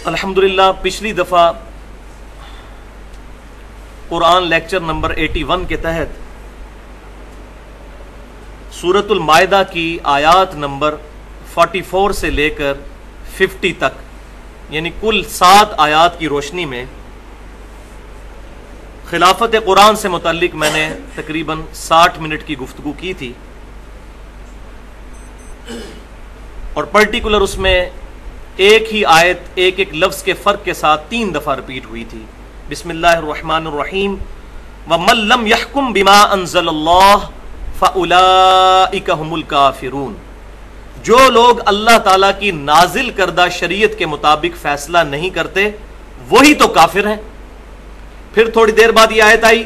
الحمدللہ پچھلی دفعہ قرآن لیکچر نمبر 81 کے تحت سورۃ المائدہ کی آیات نمبر 44 سے لے کر 50 تک یعنی کل 7 آیات کی روشنی میں خلافت قرآن سے متعلق میں نے تقریباً 60 منٹ کی گفتگو کی تھی، اور پرٹیکولر اس میں ایک ہی آیت ایک ایک لفظ کے فرق کے ساتھ 3 دفعہ رپیٹ ہوئی تھی۔ بسم اللہ الرحمن الرحیم وَمَن لَّمْ يَحْكُم بِمَا أَنزَلَ اللَّهُ فَأُولَٰئِكَ هُمُ الْكَافِرُونَ، جو لوگ اللہ تعالیٰ کی نازل کردہ شریعت کے مطابق فیصلہ نہیں کرتے وہی تو کافر ہیں۔ پھر تھوڑی دیر بعد یہ آیت آئی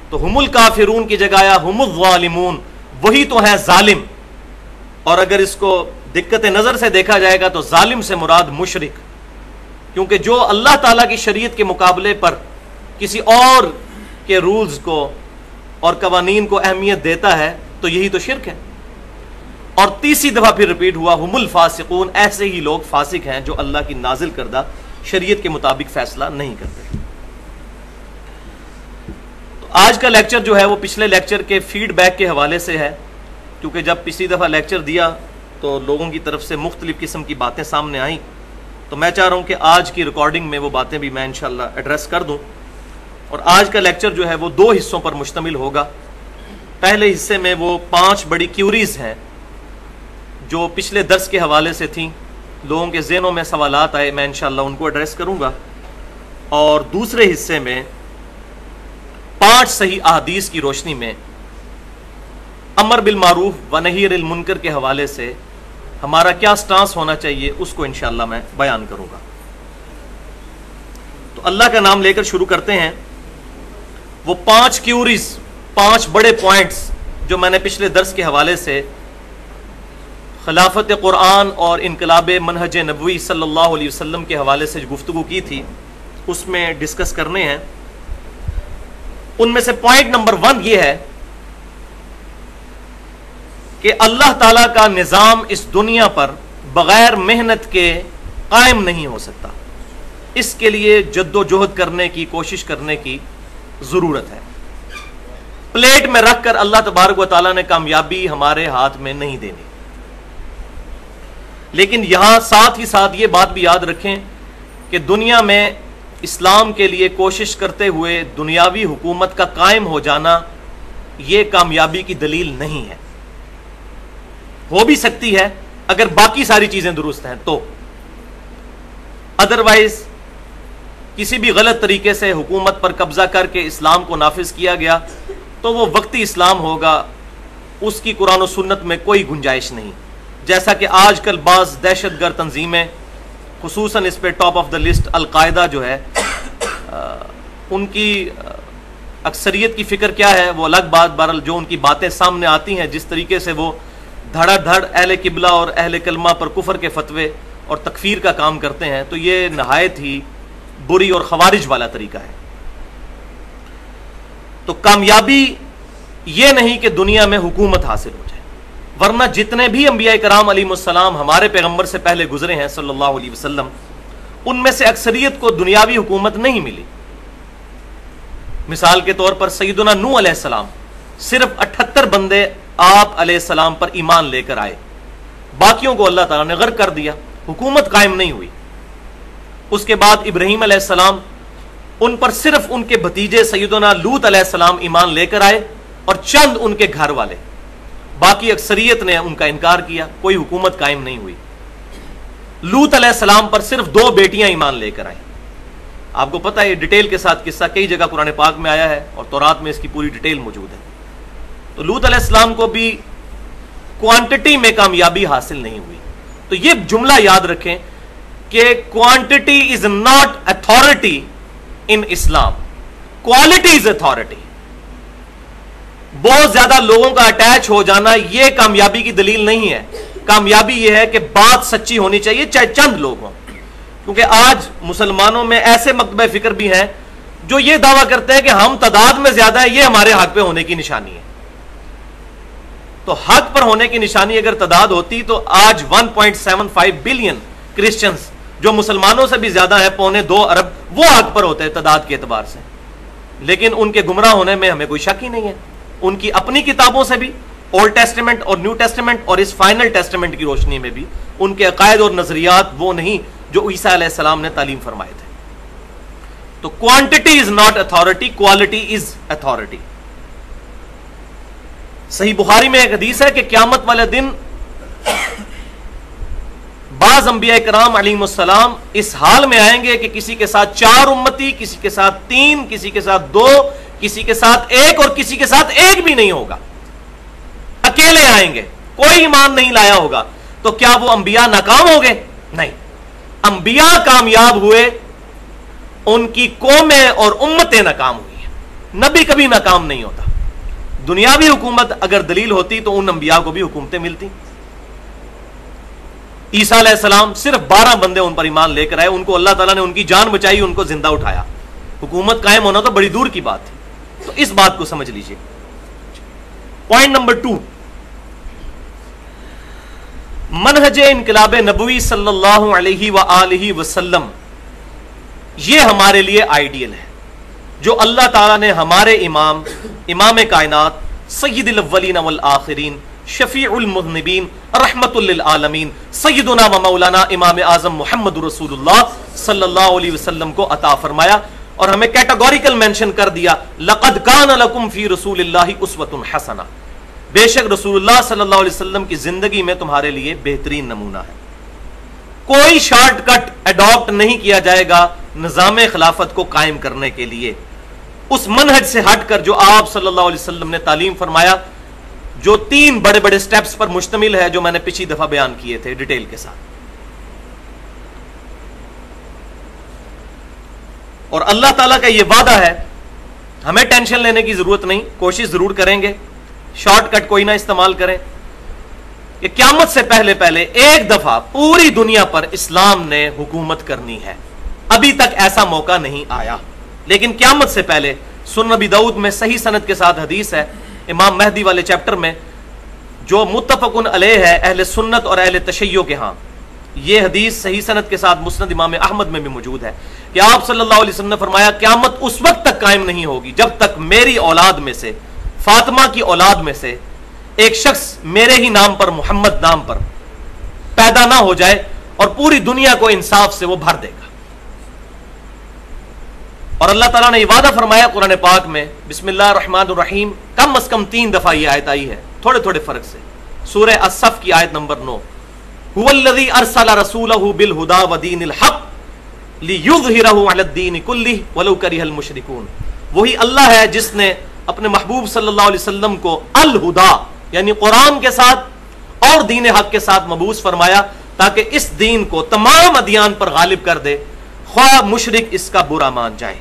تو ہم الکافرون کی جگہ آیا ہم الظالمون، وہی تو ہیں ظالم۔ اور اگر اس کو دقت نظر سے دیکھا جائے گا تو ظالم سے مراد مشرک، کیونکہ جو اللہ تعالیٰ کی شریعت کے مقابلے پر کسی اور کے رولز کو اور قوانین کو اہمیت دیتا ہے تو یہی تو شرک ہے۔ اور تیسری دفعہ پھر ریپیٹ ہوا ہم الفاسقون، ایسے ہی لوگ فاسق ہیں جو اللہ کی نازل کردہ شریعت کے مطابق فیصلہ نہیں کرتے۔ تو آج کا لیکچر جو ہے وہ پچھلے لیکچر کے فیڈ بیک کے حوالے سے ہے، کیونکہ جب پچھلی دفعہ لیکچر دیا تو لوگوں کی طرف سے مختلف قسم کی باتیں سامنے آئیں، تو میں چاہ رہا ہوں کہ آج کی ریکارڈنگ میں وہ باتیں بھی میں انشاءاللہ ایڈریس کر دوں۔ اور آج کا لیکچر جو ہے وہ 2 حصوں پر مشتمل ہوگا۔ پہلے حصے میں وہ 5 بڑی کیوریز ہیں جو پچھلے درس کے حوالے سے تھیں، لوگوں کے ذہنوں میں سوالات آئے، میں انشاءاللہ ان کو ایڈریس کروں گا۔ اور دوسرے حصے میں 5 صحیح احادیث کی روشنی میں امر بالمعروف و نہی عن المنکر کے حوالے سے ہمارا کیا سٹانس ہونا چاہیے اس کو انشاءاللہ میں بیان کروں گا۔ تو اللہ کا نام لے کر شروع کرتے ہیں۔ وہ 5 کیوریز، 5 بڑے پوائنٹس جو میں نے پچھلے درس کے حوالے سے خلافت قرآن اور انقلاب منہج نبوی صلی اللہ علیہ وسلم کے حوالے سے گفتگو کی تھی اس میں ڈسکس کرنے ہیں۔ ان میں سے پوائنٹ نمبر 1 یہ ہے کہ اللہ تعالیٰ کا نظام اس دنیا پر بغیر محنت کے قائم نہیں ہو سکتا، اس کے لیے جد و جہد کرنے کی کوشش کرنے کی ضرورت ہے۔ پلیٹ میں رکھ کر اللہ تبارک و تعالیٰ نے کامیابی ہمارے ہاتھ میں نہیں دینی۔ لیکن یہاں ساتھ ہی ساتھ یہ بات بھی یاد رکھیں کہ دنیا میں اسلام کے لیے کوشش کرتے ہوئے دنیاوی حکومت کا قائم ہو جانا یہ کامیابی کی دلیل نہیں ہے۔ ہو بھی سکتی ہے اگر باقی ساری چیزیں درست ہیں تو، ادروائز کسی بھی غلط طریقے سے حکومت پر قبضہ کر کے اسلام کو نافذ کیا گیا تو وہ وقتی اسلام ہوگا، اس کی قرآن و سنت میں کوئی گنجائش نہیں۔ جیسا کہ آج کل بعض دہشت گرد تنظیمیں، خصوصاً اس پہ ٹاپ آف دا لسٹ القاعدہ جو ہے، ان کی اکثریت کی فکر کیا ہے وہ الگ بات، بہرحال جو ان کی باتیں سامنے آتی ہیں، جس طریقے سے وہ دھڑا دھڑ اہل قبلہ اور اہل کلمہ پر کفر کے فتوے اور تکفیر کا کام کرتے ہیں، تو یہ نہایت ہی بری اور خوارج والا طریقہ ہے۔ تو کامیابی یہ نہیں کہ دنیا میں حکومت حاصل ہو جائے، ورنہ جتنے بھی انبیاء کرام علیہ السلام ہمارے پیغمبر سے پہلے گزرے ہیں صلی اللہ علیہ وسلم، ان میں سے اکثریت کو دنیاوی حکومت نہیں ملی۔ مثال کے طور پر سیدنا نوح علیہ السلام، صرف 78 بندے آپ علیہ السلام پر ایمان لے کر آئے، باقیوں کو اللہ تعالیٰ نے غرق کر دیا، حکومت قائم نہیں ہوئی۔ اس کے بعد ابراہیم علیہ السلام، ان پر صرف ان کے بھتیجے سیدنا لوط علیہ السلام ایمان لے کر آئے اور چند ان کے گھر والے، باقی اکثریت نے ان کا انکار کیا، کوئی حکومت قائم نہیں ہوئی۔ لوط علیہ السلام پر صرف 2 بیٹیاں ایمان لے کر آئیں۔ آپ کو پتہ ہے یہ ڈیٹیل کے ساتھ قصہ کئی جگہ قرآن پاک میں آیا ہے اور تورات میں اس کی پوری ڈیٹیل موجود ہے۔ تو لوط علیہ السلام کو بھی کوانٹٹی میں کامیابی حاصل نہیں ہوئی۔ تو یہ جملہ یاد رکھیں کہ quantity is not authority in Islam, quality is authority. بہت زیادہ لوگوں کا اٹیچ ہو جانا یہ کامیابی کی دلیل نہیں ہے۔ کامیابی یہ ہے کہ بات سچی ہونی چاہیے چاہے چند لوگ ہوں، کیونکہ آج مسلمانوں میں ایسے مکتبہ فکر بھی ہیں جو یہ دعویٰ کرتے ہیں کہ ہم تعداد میں زیادہ ہیں، یہ ہمارے حق پہ ہونے کی نشانی ہے۔ تو حق پر ہونے کی نشانی اگر تعداد ہوتی تو آج 1.75 بلین کرسچنز جو مسلمانوں سے بھی زیادہ ہیں، 2.25 ارب، وہ حق پر ہوتے ہیں تعداد کے اعتبار سے، لیکن ان کے گمراہ ہونے میں ہمیں کوئی شک ہی نہیں ہے۔ ان کی اپنی کتابوں سے بھی، اولڈ ٹیسٹمنٹ اور نیو ٹیسٹمنٹ اور اس فائنل ٹیسٹمنٹ کی روشنی میں بھی ان کے عقائد اور نظریات وہ نہیں جو عیسیٰ علیہ السلام نے تعلیم فرمائے تھے۔ تو quantity is not authority, quality is authority. صحیح بخاری میں ایک حدیث ہے کہ قیامت والے دن بعض انبیاء کرام علیہم السلام اس حال میں آئیں گے کہ کسی کے ساتھ 4 امتی، کسی کے ساتھ 3، کسی کے ساتھ 2، کسی کے ساتھ 1 اور کسی کے ساتھ 1 بھی نہیں ہوگا، اکیلے آئیں گے، کوئی ایمان نہیں لایا ہوگا۔ تو کیا وہ انبیاء ناکام ہو گئے؟ نہیں، انبیاء کامیاب ہوئے، ان کی قومیں اور امتیں ناکام ہوئی ہیں۔ نبی کبھی ناکام نہیں ہوتا۔ دنیاوی حکومت اگر دلیل ہوتی تو ان انبیاء کو بھی حکومتیں ملتی۔ عیسیٰ علیہ السلام صرف 12 بندے ان پر ایمان لے کر آئے، ان کو اللہ تعالیٰ نے ان کی جان بچائی، ان کو زندہ اٹھایا۔ حکومت قائم ہونا تو بڑی دور کی بات تھی۔ تو اس بات کو سمجھ لیجئے۔ پوائنٹ نمبر 2، منہج انقلاب نبوی صلی اللہ علیہ وآلہ وسلم یہ ہمارے لیے آئیڈیل ہے، جو اللہ تعالیٰ نے ہمارے امام کائنات، سید الاولین والآخرین، شفیع المذنبین، رحمت للعالمین، سیدنا و مولانا امام اعظم محمد رسول اللہ صلی اللہ علیہ وسلم کو عطا فرمایا، اور ہمیں کیٹاگوریکل مینشن کر دیا، لقد کان لکم فی رسول اللہ اسوۃ حسنہ، بے شک رسول اللہ صلی اللہ علیہ وسلم کی زندگی میں تمہارے لیے بہترین نمونہ ہے۔ کوئی شارٹ کٹ اڈاپٹ نہیں کیا جائے گا نظام خلافت کو قائم کرنے کے لیے، اس منہج سے ہٹ کر جو آپ صلی اللہ علیہ وسلم نے تعلیم فرمایا، جو 3 بڑے بڑے سٹیپس پر مشتمل ہے، جو میں نے پچھلی دفعہ بیان کیے تھے ڈیٹیل کے ساتھ۔ اور اللہ تعالیٰ کا یہ وعدہ ہے، ہمیں ٹینشن لینے کی ضرورت نہیں، کوشش ضرور کریں گے، شارٹ کٹ کوئی نہ استعمال کریں، کہ قیامت سے پہلے ایک دفعہ پوری دنیا پر اسلام نے حکومت کرنی ہے۔ ابھی تک ایسا موقع نہیں آیا، لیکن قیامت سے پہلے سنن نبی داؤد میں صحیح سند کے ساتھ حدیث ہے، امام مہدی والے چیپٹر میں، جو متفقن علیہ ہے اہل سنت اور اہل تشیع کے ہاں۔ یہ حدیث صحیح سند کے ساتھ مسند امام احمد میں بھی موجود ہے کہ آپ صلی اللہ علیہ وسلم نے فرمایا، قیامت اس وقت تک قائم نہیں ہوگی جب تک میری اولاد میں سے، فاطمہ کی اولاد میں سے ایک شخص میرے ہی نام پر، محمد نام پر پیدا نہ ہو جائے اور پوری دنیا کو انصاف سے وہ بھر دے گا۔ اور اللہ تعالیٰ نے یہ وعدہ فرمایا قرآن پاک میں، بسم اللہ الرحمن الرحیم، کم از کم 3 دفعہ یہ آیت آئی ہے، تھوڑے تھوڑے فرق سے۔ سورہ الصف کی آیت نمبر 9، هو الذی ارسل رسولہ بالہدی ودین الحق لیظہرہ علی الدین کلہ ولو کرہ المشرکون۔ وہی اللہ ہے جس نے اپنے محبوب صلی اللہ علیہ وسلم کو الہدا یعنی قرآن کے ساتھ اور دین حق کے ساتھ مبعوث فرمایا، تاکہ اس دین کو تمام ادیان پر غالب کر دے، خواہ مشرک اس کا برا مان جائے۔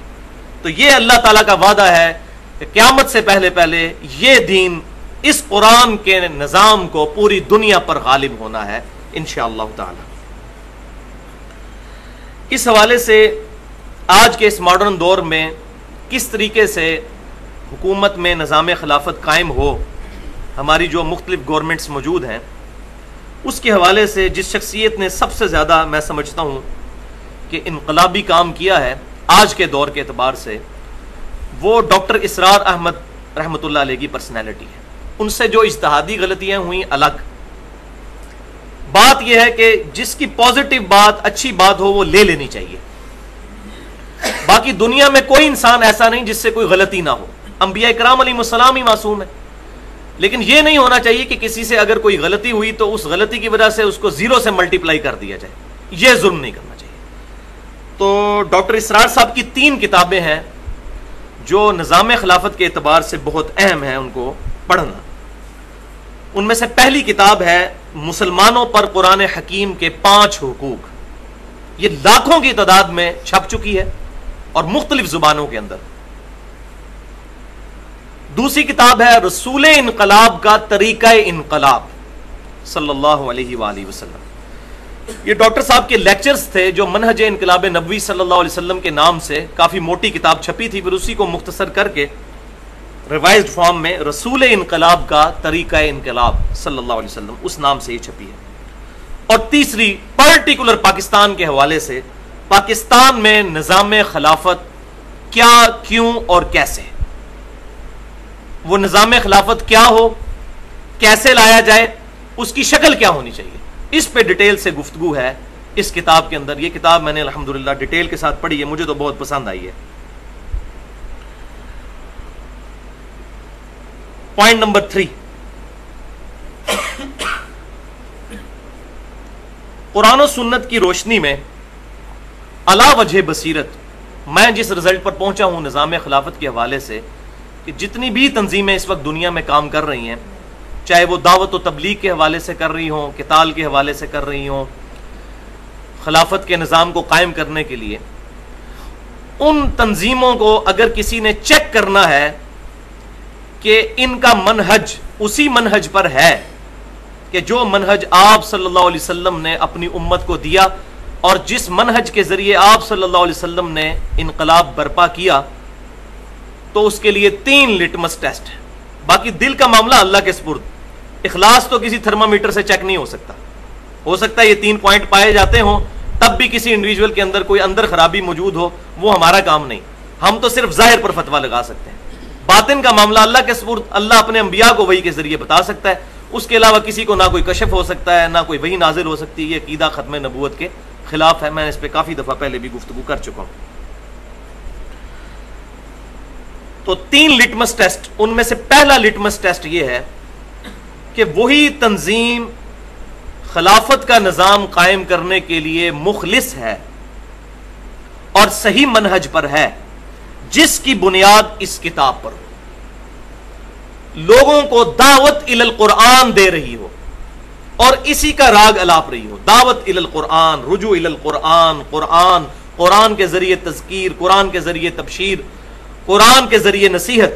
تو یہ اللہ تعالیٰ کا وعدہ ہے کہ قیامت سے پہلے یہ دین، اس قرآن کے نظام کو پوری دنیا پر غالب ہونا ہے انشاءاللہ تعالی۔ اس حوالے سے آج کے اس ماڈرن دور میں کس طریقے سے حکومت میں نظام خلافت قائم ہو، ہماری جو مختلف گورنمنٹس موجود ہیں، اس کے حوالے سے جس شخصیت نے سب سے زیادہ میں سمجھتا ہوں کہ انقلابی کام کیا ہے آج کے دور کے اعتبار سے، وہ ڈاکٹر اسرار احمد رحمۃ اللہ علیہ کی پرسنالٹی ہے۔ ان سے جو اجتہادی غلطیاں ہوئیں الگ بات، یہ ہے کہ جس کی پازیٹیو بات، اچھی بات ہو، وہ لے لینی چاہیے۔ باقی دنیا میں کوئی انسان ایسا نہیں جس سے کوئی غلطی نہ ہو، انبیاء کرام علیہ السلام ہی معصوم ہے، لیکن یہ نہیں ہونا چاہیے کہ کسی سے اگر کوئی غلطی ہوئی تو اس غلطی کی وجہ سے اس کو 0 سے ملٹیپلائی کر دیا جائے، یہ ظلم نہیں کرنا چاہیے۔ تو ڈاکٹر اسرار صاحب کی 3 کتابیں ہیں جو نظام خلافت کے اعتبار سے بہت اہم ہیں ان کو پڑھنا۔ ان میں سے پہلی کتاب ہے مسلمانوں پر قرآن حکیم کے 5 حقوق، یہ لاکھوں کی تعداد میں چھپ چکی ہے اور مختلف زبانوں کے اندر۔ دوسری کتاب ہے رسول انقلاب کا طریقہ انقلاب صلی اللہ علیہ وآلہ وسلم۔ یہ ڈاکٹر صاحب کے لیکچرز تھے جو منہج انقلاب نبوی صلی اللہ علیہ وسلم کے نام سے کافی موٹی کتاب چھپی تھی، پھر اسی کو مختصر کر کے ریوائزڈ فارم میں رسول انقلاب کا طریقہ انقلاب صلی اللہ علیہ وسلم اس نام سے یہ چھپی ہے۔ اور تیسری پرٹیکولر پاکستان کے حوالے سے، پاکستان میں نظام خلافت کیا، کیوں اور کیسے، وہ نظام خلافت کیا ہو، کیسے لایا جائے، اس کی شکل کیا ہونی چاہیے، اس پہ ڈیٹیل سے گفتگو ہے اس کتاب کے اندر۔ یہ کتاب میں نے الحمدللہ ڈیٹیل کے ساتھ پڑھی ہے، مجھے تو بہت پسند آئی ہے۔ پوائنٹ نمبر 3، قرآن و سنت کی روشنی میں علا وجہ بصیرت میں جس رزلٹ پر پہنچا ہوں نظام خلافت کے حوالے سے، کہ جتنی بھی تنظیمیں اس وقت دنیا میں کام کر رہی ہیں، چاہے وہ دعوت و تبلیغ کے حوالے سے کر رہی ہوں، قتال کے حوالے سے کر رہی ہوں، خلافت کے نظام کو قائم کرنے کے لیے، ان تنظیموں کو اگر کسی نے چیک کرنا ہے کہ ان کا منہج اسی منہج پر ہے کہ جو منہج آپ صلی اللہ علیہ وسلم نے اپنی امت کو دیا، اور جس منہج کے ذریعے آپ صلی اللہ علیہ وسلم نے انقلاب برپا کیا، تو اس کے لیے 3 لٹمس ٹیسٹ ہیں۔ باقی دل کا معاملہ اللہ کے سپرد، اخلاص تو کسی تھرمامیٹر سے چیک نہیں ہو سکتا ہے یہ 3 پوائنٹ پائے جاتے ہوں تب بھی کسی انڈیویجول کے اندر کوئی اندر خرابی موجود ہو، وہ ہمارا کام نہیں، ہم تو صرف ظاہر پر فتویٰ لگا سکتے ہیں۔ باطن کا معاملہ اللہ کے سپرد، اللہ اپنے انبیاء کو وحی کے ذریعے بتا سکتا ہے، اس کے علاوہ کسی کو نہ کوئی کشف ہو سکتا ہے، نہ کوئی وحی نازل ہو سکتی ہے۔ یہ عقیدہ ختم نبوت کے خلاف ہے، میں اس پہ کافی دفعہ پہلے بھی گفتگو کر چکا ہوں۔ تو 3 لٹمس ٹیسٹ، ان میں سے پہلا لٹمس ٹیسٹ یہ ہے کہ وہی تنظیم خلافت کا نظام قائم کرنے کے لیے مخلص ہے اور صحیح منہج پر ہے، جس کی بنیاد اس کتاب پر ہو، لوگوں کو دعوت الی القرآن دے رہی ہو اور اسی کا راگ الاپ رہی ہو۔ دعوت الی القرآن، رجوع الی القرآن، قرآن کے ذریعے تذکیر، قرآن کے ذریعے تبشیر، قرآن کے ذریعے نصیحت،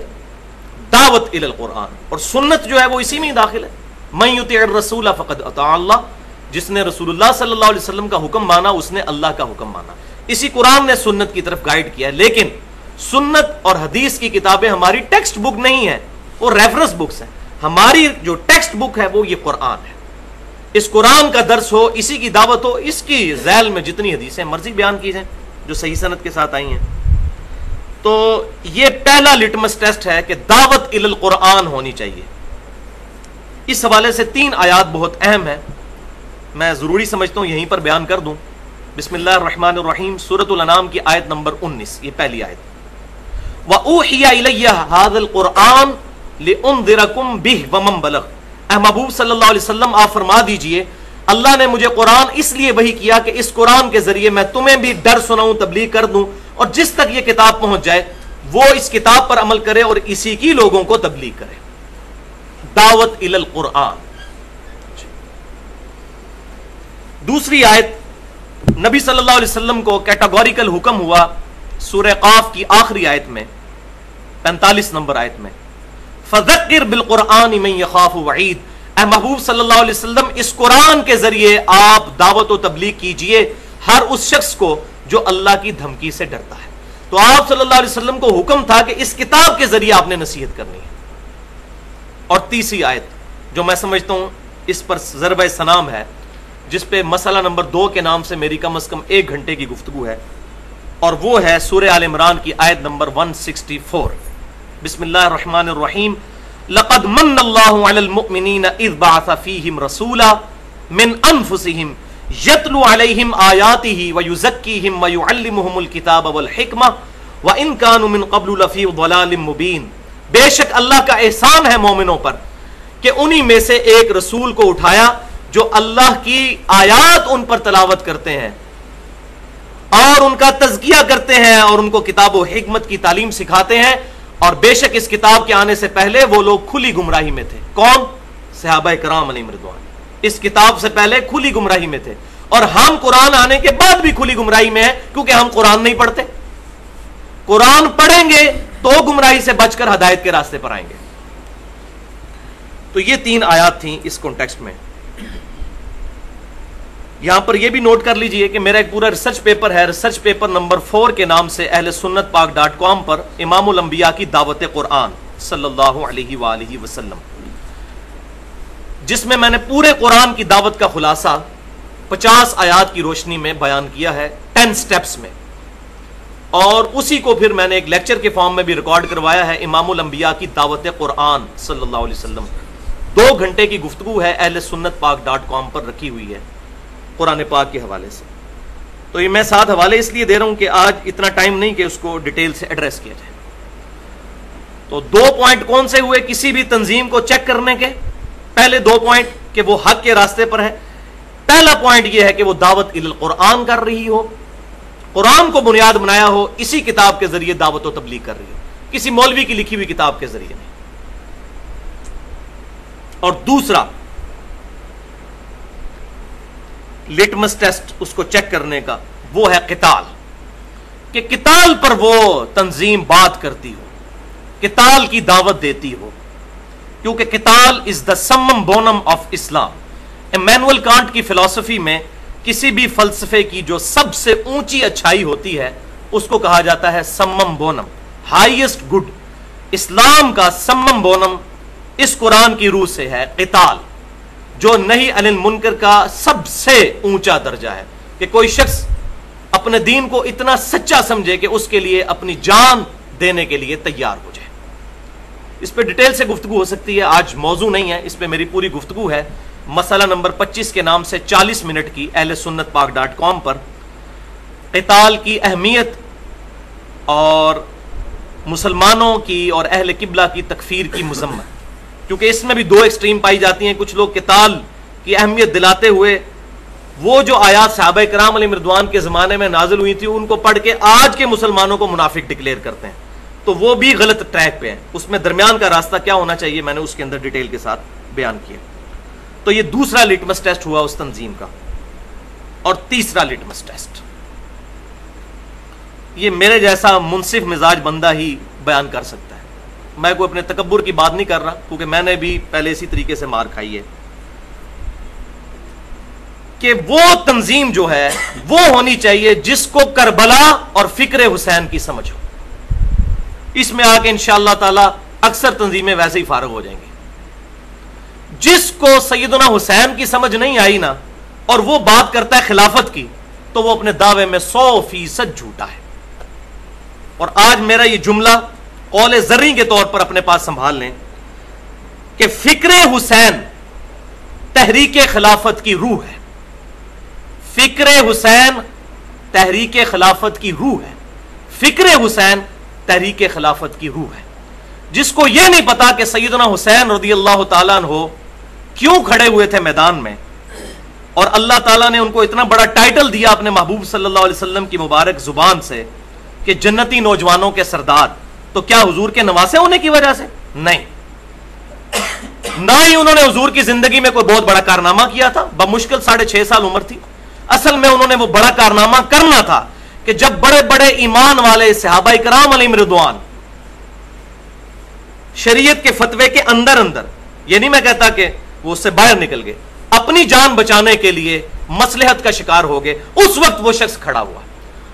دعوت الی القرآن۔ اور سنت جو ہے وہ اسی میں داخل ہے، من یطع الرسول فقد اطاع اللہ، جس نے رسول اللہ صلی اللہ علیہ وسلم کا حکم مانا اس نے اللہ کا حکم مانا۔ اسی قرآن نے سنت کی طرف گائیڈ کیا ہے، لیکن سنت اور حدیث کی کتابیں ہماری ٹیکسٹ بک نہیں ہیں، وہ ریفرنس بکس ہیں۔ ہماری جو ٹیکسٹ بک ہے وہ یہ قرآن ہے۔ اس قرآن کا درس ہو، اسی کی دعوت ہو، اس کی ذیل میں جتنی حدیثیں مرضی بیان کی جائیں جو صحیح سند کے ساتھ آئی ہیں۔ تو یہ پہلا لٹمس ٹیسٹ ہے کہ دعوت الی القرآن ہونی چاہیے۔ اس حوالے سے 3 آیات بہت اہم ہیں، میں ضروری سمجھتا ہوں یہیں پر بیان کر دوں۔ بسم اللہ الرحمن الرحیم، سورۃ الانعام کی آیت نمبر 19، یہ پہلی آیت۔ وَأُوحِيَ إِلَيَّ هَذَا الْقُرْآنُ لِأُنذِرَكُم بِهِ وَمَن بَلَغَ۔ اے محبوب صلی اللہ علیہ وسلم آپ فرما دیجئے، اللہ نے مجھے قرآن اس لیے وحی کیا کہ اس قرآن کے ذریعے میں تمہیں بھی ڈر سناؤں، تبلیغ کر دوں، اور جس تک یہ کتاب پہنچ جائے وہ اس کتاب پر عمل کرے اور اسی کی لوگوں کو تبلیغ کرے۔ دعوت الی القرآن۔ دوسری آیت، نبی صلی اللہ علیہ وسلم کو کیٹاگوریکل حکم ہوا سورہ قاف کی آخری آیت میں، 45 نمبر آیت میں، فذکر بالقرآن من یخاف وعید۔ اے محبوب صلی اللہ علیہ وسلم اس قرآن کے ذریعے آپ دعوت و تبلیغ کیجئے ہر اس شخص کو جو اللہ کی دھمکی سے ڈرتا ہے۔ تو آپ صلی اللہ علیہ وسلم کو حکم تھا کہ اس کتاب کے ذریعے آپ نے نصیحت کرنی ہے۔ اور تیسری آیت جو میں سمجھتا ہوں اس پر ضربہ سلام ہے، جس پہ مسئلہ نمبر 2 کے نام سے میری کم از کم 1 گھنٹے کی گفتگو ہے، اور وہ ہے سورہ آل عمران کی آیت نمبر 164۔ بسم اللہ الرحمن الرحیم، لقد من اللہ علی المؤمنین اذ بعث فیہم رسولا من انفسہم یتلو علیہم آیاتہ ویزکیہم ویعلمہم الکتاب والحکمہ وان کانوا من قبل لفی ضلال مبین۔ بے شک اللہ کا احسان ہے مومنوں پر کہ انہی میں سے ایک رسول کو اٹھایا جو اللہ کی آیات ان پر تلاوت کرتے ہیں اور ان کا تزکیہ کرتے ہیں اور ان کو کتاب و حکمت کی تعلیم سکھاتے ہیں، اور بے شک اس کتاب کے آنے سے پہلے وہ لوگ کھلی گمراہی میں تھے۔ کون؟ صحابہ کرام علیہم رضوان، اس کتاب سے پہلے کھلی گمراہی میں تھے، اور ہم قرآن آنے کے بعد بھی کھلی گمراہی میں ہیں کیونکہ ہم قرآن نہیں پڑھتے۔ قرآن پڑھیں گے تو گمراہی سے بچ کر ہدایت کے راستے پر آئیں گے۔ تو یہ 3 آیات تھیں اس کانٹیکسٹ میں۔ یہاں پر یہ بھی نوٹ کر لیجئے کہ میرا ایک پورا ریسرچ پیپر ہے، ریسرچ پیپر نمبر 4 کے نام سے اہل سنت پاک .com پر امام الانبیاء کی دعوت قرآن صلی اللہ علیہ وآلہ وسلم، جس میں میں نے پورے قرآن کی دعوت کا خلاصہ 50 آیات کی روشنی میں بیان کیا ہے 10 سٹیپس میں، اور اسی کو پھر میں نے ایک لیکچر کے فارم میں بھی ریکارڈ کروایا ہے، امام الانبیاء کی دعوت قرآن صلی اللہ علیہ وسلم۔ 2 گھنٹے کی گفتگو ہے، اہل سنت پاک .com پر رکھی ہوئی ہے قرآن پاک کے حوالے سے۔ تو یہ میں 7 حوالے اس لیے دے رہا ہوں کہ آج اتنا ٹائم نہیں کہ اس کو ڈیٹیل سے ایڈریس کیا جائے۔ تو 2 پوائنٹ کون سے ہوئے کسی بھی تنظیم کو چیک کرنے کے؟ پہلے 2 پوائنٹ کہ وہ حق کے راستے پر ہے۔ پہلا پوائنٹ یہ ہے کہ وہ دعوت القرآن کر رہی ہو، قرآن کو بنیاد بنایا ہو، اسی کتاب کے ذریعے دعوت و تبلیغ کر رہی ہو، کسی مولوی کی لکھی ہوئی کتاب کے ذریعے نہیں۔ اور دوسرا لٹمس ٹیسٹ اس کو چیک کرنے کا وہ ہے قتال، کہ قتال پر وہ تنظیم بات کرتی ہو، قتال کی دعوت دیتی ہو، کیونکہ قتال از دا سمم بونم آف اسلام۔ ایمینول کانٹ کی فلسفی میں کسی بھی فلسفے کی جو سب سے اونچی اچھائی ہوتی ہے اس کو کہا جاتا ہے سمم بونم، ہائیسٹ گڈ۔ اسلام کا سمم بونم اس قرآن کی روح سے ہے قتال، جو نہی عن المنکر کا سب سے اونچا درجہ ہے، کہ کوئی شخص اپنے دین کو اتنا سچا سمجھے کہ اس کے لیے اپنی جان دینے کے لیے تیار ہو جائے۔ اس پہ ڈیٹیل سے گفتگو ہو سکتی ہے، آج موضوع نہیں ہے، اس پہ میری پوری گفتگو ہے مسئلہ نمبر 25 کے نام سے 40 منٹ کی اہل سنت پاک .com پر، قتال کی اہمیت اور مسلمانوں کی اور اہل قبلہ کی تکفیر کی مذمت، کیونکہ اس میں بھی 2 ایکسٹریم پائی جاتی ہیں۔ کچھ لوگ قتال کی اہمیت دلاتے ہوئے وہ جو آیات صحابہ کرام علیہ رضوان کے زمانے میں نازل ہوئی تھی ان کو پڑھ کے آج کے مسلمانوں کو منافق ڈکلیئر کرتے ہیں، تو وہ بھی غلط ٹریک پہ ہیں۔ اس میں درمیان کا راستہ کیا ہونا چاہیے میں نے اس کے اندر ڈیٹیل کے ساتھ بیان کیا۔ تو یہ دوسرا لٹمس ٹیسٹ ہوا اس تنظیم کا۔ اور تیسرا لٹمس ٹیسٹ یہ میرے جیسا منصف مزاج بندہ ہی بیان کر سکتا ہے، میں کوئی اپنے تکبر کی بات نہیں کر رہا، کیونکہ میں نے بھی پہلے اسی طریقے سے مار کھائی ہے، کہ وہ تنظیم جو ہے وہ ہونی چاہیے جس کو کربلا اور فکر حسین کی سمجھ ہو۔ اس میں آ کے انشاءاللہ تعالی اکثر تنظیمیں ویسے ہی فارغ ہو جائیں گے۔ جس کو سیدنا حسین کی سمجھ نہیں آئی نا اور وہ بات کرتا ہے خلافت کی، تو وہ اپنے دعوے میں 100% جھوٹا ہے۔ اور آج میرا یہ جملہ قول زرعی کے طور پر اپنے پاس سنبھال لیں کہ فکر حسین تحریک خلافت کی روح ہے، فکر حسین تحریک خلافت کی روح ہے، فکر حسین تحریک خلافت کی روح ہے۔ جس کو یہ نہیں پتا کہ سیدنا حسین رضی اللہ تعالیٰ عنہ کیوں کھڑے ہوئے تھے میدان میں، اور اللہ تعالیٰ نے ان کو اتنا بڑا ٹائٹل دیا اپنے محبوب صلی اللہ علیہ وسلم کی مبارک زبان سے کہ جنتی نوجوانوں کے سردار، تو کیا حضور کے نواسے ہونے کی وجہ سے؟ نہیں، نہ ہی انہوں نے حضور کی زندگی میں کوئی بہت بڑا کارنامہ کیا تھا، بمشکل 6.5 سال عمر تھی۔ اصل میں انہوں نے وہ بڑا کارنامہ کرنا تھا کہ جب بڑے بڑے ایمان والے صحابہ کرام علیہم رضوان شریعت کے فتوے کے اندر یہ نہیں میں کہتا کہ وہ اس سے باہر نکل گئے، اپنی جان بچانے کے لیے مصلحت کا شکار ہو گئے، اس وقت وہ شخص کھڑا ہوا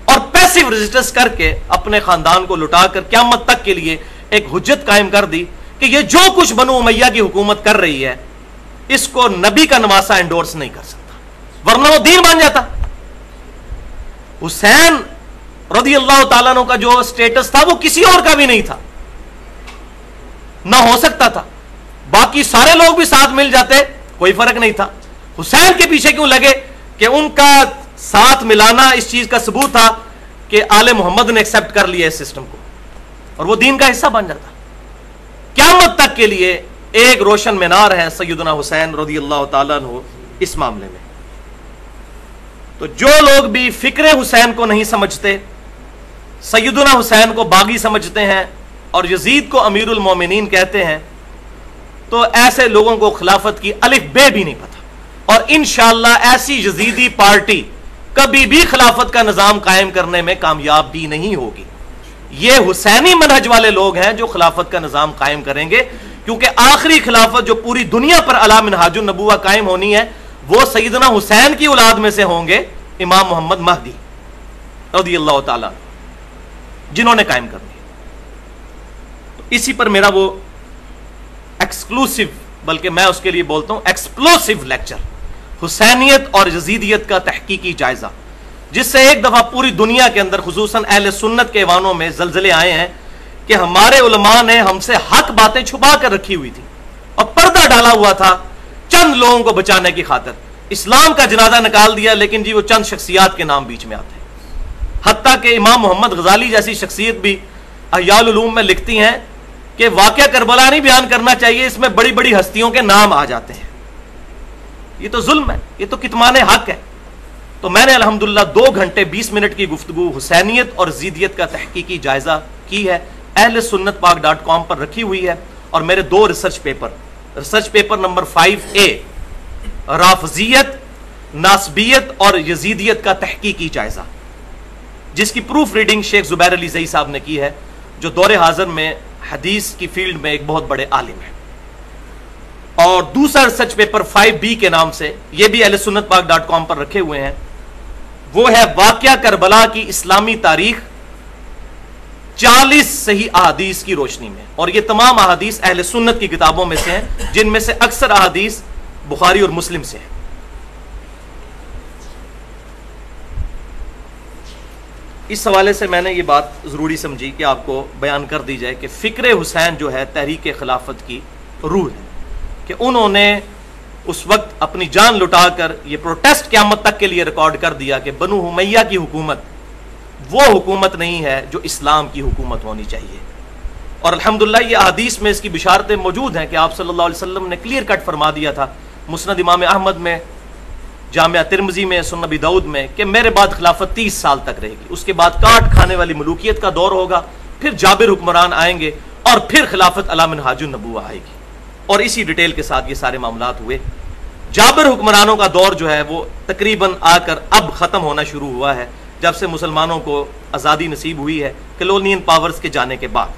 اور پیسیو ریزسٹنس کر کے اپنے خاندان کو لٹا کر قیامت تک کے لیے ایک حجت قائم کر دی کہ یہ جو کچھ بنو امیہ کی حکومت کر رہی ہے اس کو نبی کا نواسا انڈورس نہیں کر سکتا، ورنہ وہ دین بن جاتا۔ حسین رضی اللہ تعالیٰ عنہ کا جو سٹیٹس تھا وہ کسی اور کا بھی نہیں تھا، نہ ہو سکتا تھا، باقی سارے لوگ بھی ساتھ مل جاتے کوئی فرق نہیں تھا۔ حسین کے پیچھے کیوں لگے کہ ان کا ساتھ ملانا اس چیز کا ثبوت تھا کہ آل محمد نے ایکسپٹ کر لیا اس سسٹم کو اور وہ دین کا حصہ بن جاتا۔ قیامت تک کے لیے ایک روشن مینار ہے سیدنا حسین رضی اللہ تعالیٰ عنہ اس معاملے میں۔ تو جو لوگ بھی فکر حسین کو نہیں سمجھتے، سیدنا حسین کو باغی سمجھتے ہیں اور یزید کو امیر المومنین کہتے ہیں، تو ایسے لوگوں کو خلافت کی الف بے بھی نہیں پتا، اور انشاءاللہ ایسی یزیدی پارٹی کبھی بھی خلافت کا نظام قائم کرنے میں کامیاب بھی نہیں ہوگی۔ یہ حسینی منہج والے لوگ ہیں جو خلافت کا نظام قائم کریں گے، کیونکہ آخری خلافت جو پوری دنیا پر علی منہاج النبوہ قائم ہونی ہے وہ سیدنا حسین کی اولاد میں سے ہوں گے، امام محمد مہدی رضی اللہ تعالیٰ جنہوں نے قائم کرنی ہے۔ اسی پر میرا وہ ایکسکلوسیو، بلکہ میں اس کے لیے بولتا ہوں ایکسپلوسیو لیکچر حسینیت اور یزیدیت کا تحقیقی جائزہ، جس سے ایک دفعہ پوری دنیا کے اندر خصوصاً اہل سنت کے ایوانوں میں زلزلے آئے ہیں کہ ہمارے علماء نے ہم سے حق باتیں چھپا کر رکھی ہوئی تھی اور پردہ ڈالا ہوا تھا چند لوگوں کو بچانے کی خاطر، اسلام کا جنازہ نکال دیا، لیکن جی وہ چند شخصیات کے نام بیچ میں آتے ہیں۔ حتیٰ کہ امام محمد غزالی جیسی شخصیت بھی احیاء العلوم میں لکھتی ہیں کہ واقعہ کربلا نہیں بیان کرنا چاہیے، اس میں بڑی بڑی ہستیوں کے نام آ جاتے ہیں۔ یہ تو ظلم ہے، یہ تو کتمان حق ہے۔ تو میں نے الحمدللہ 2 گھنٹے 20 منٹ کی گفتگو حسینیت اور یزیدیت کا تحقیقی جائزہ کی ہے، اہل سنت پاک.com پر رکھی ہوئی ہے، اور میرے 2 ریسرچ پیپر نمبر 5A رافضیت، ناسبیت اور یزیدیت کا تحقیقی جائزہ، جس کی پروف ریڈنگ شیخ زبیر علی زئی صاحب نے کی ہے، جو دور حاضر میں حدیث کی فیلڈ میں ایک بہت بڑے عالم ہیں۔ اور دوسرا ریسرچ پیپر 5B کے نام سے، یہ بھی اہل سنت پاک.com پر رکھے ہوئے ہیں، وہ ہے واقعہ کربلا کی اسلامی تاریخ 40 صحیح احادیث کی روشنی میں، اور یہ تمام احادیث اہل سنت کی کتابوں میں سے ہیں، جن میں سے اکثر احادیث بخاری اور مسلم سے ہیں۔ اس حوالے سے میں نے یہ بات ضروری سمجھی کہ آپ کو بیان کر دی جائے کہ فکر حسین جو ہے تحریک خلافت کی روح ہے، کہ انہوں نے اس وقت اپنی جان لٹا کر یہ پروٹیسٹ قیامت تک کے لیے ریکارڈ کر دیا کہ بنو امیہ کی حکومت وہ حکومت نہیں ہے جو اسلام کی حکومت ہونی چاہیے۔ اور الحمدللہ یہ احادیث میں اس کی بشارتیں موجود ہیں کہ آپ صلی اللہ علیہ وسلم نے کلیئر کٹ فرما دیا تھا مسند امام احمد میں، جامعہ ترمذی میں، سنن ابی داؤد میں، کہ میرے بعد خلافت 30 سال تک رہے گی، اس کے بعد کاٹ کھانے والی ملوکیت کا دور ہوگا، پھر جابر حکمران آئیں گے، اور پھر خلافت علی منہاج النبوہ آئے گی۔ اور اسی ڈیٹیل کے ساتھ یہ سارے معاملات ہوئے۔ جابر حکمرانوں کا دور جو ہے وہ تقریباً آ کر اب ختم ہونا شروع ہوا ہے، جب سے مسلمانوں کو آزادی نصیب ہوئی ہے کلونین پاورز کے جانے کے بعد،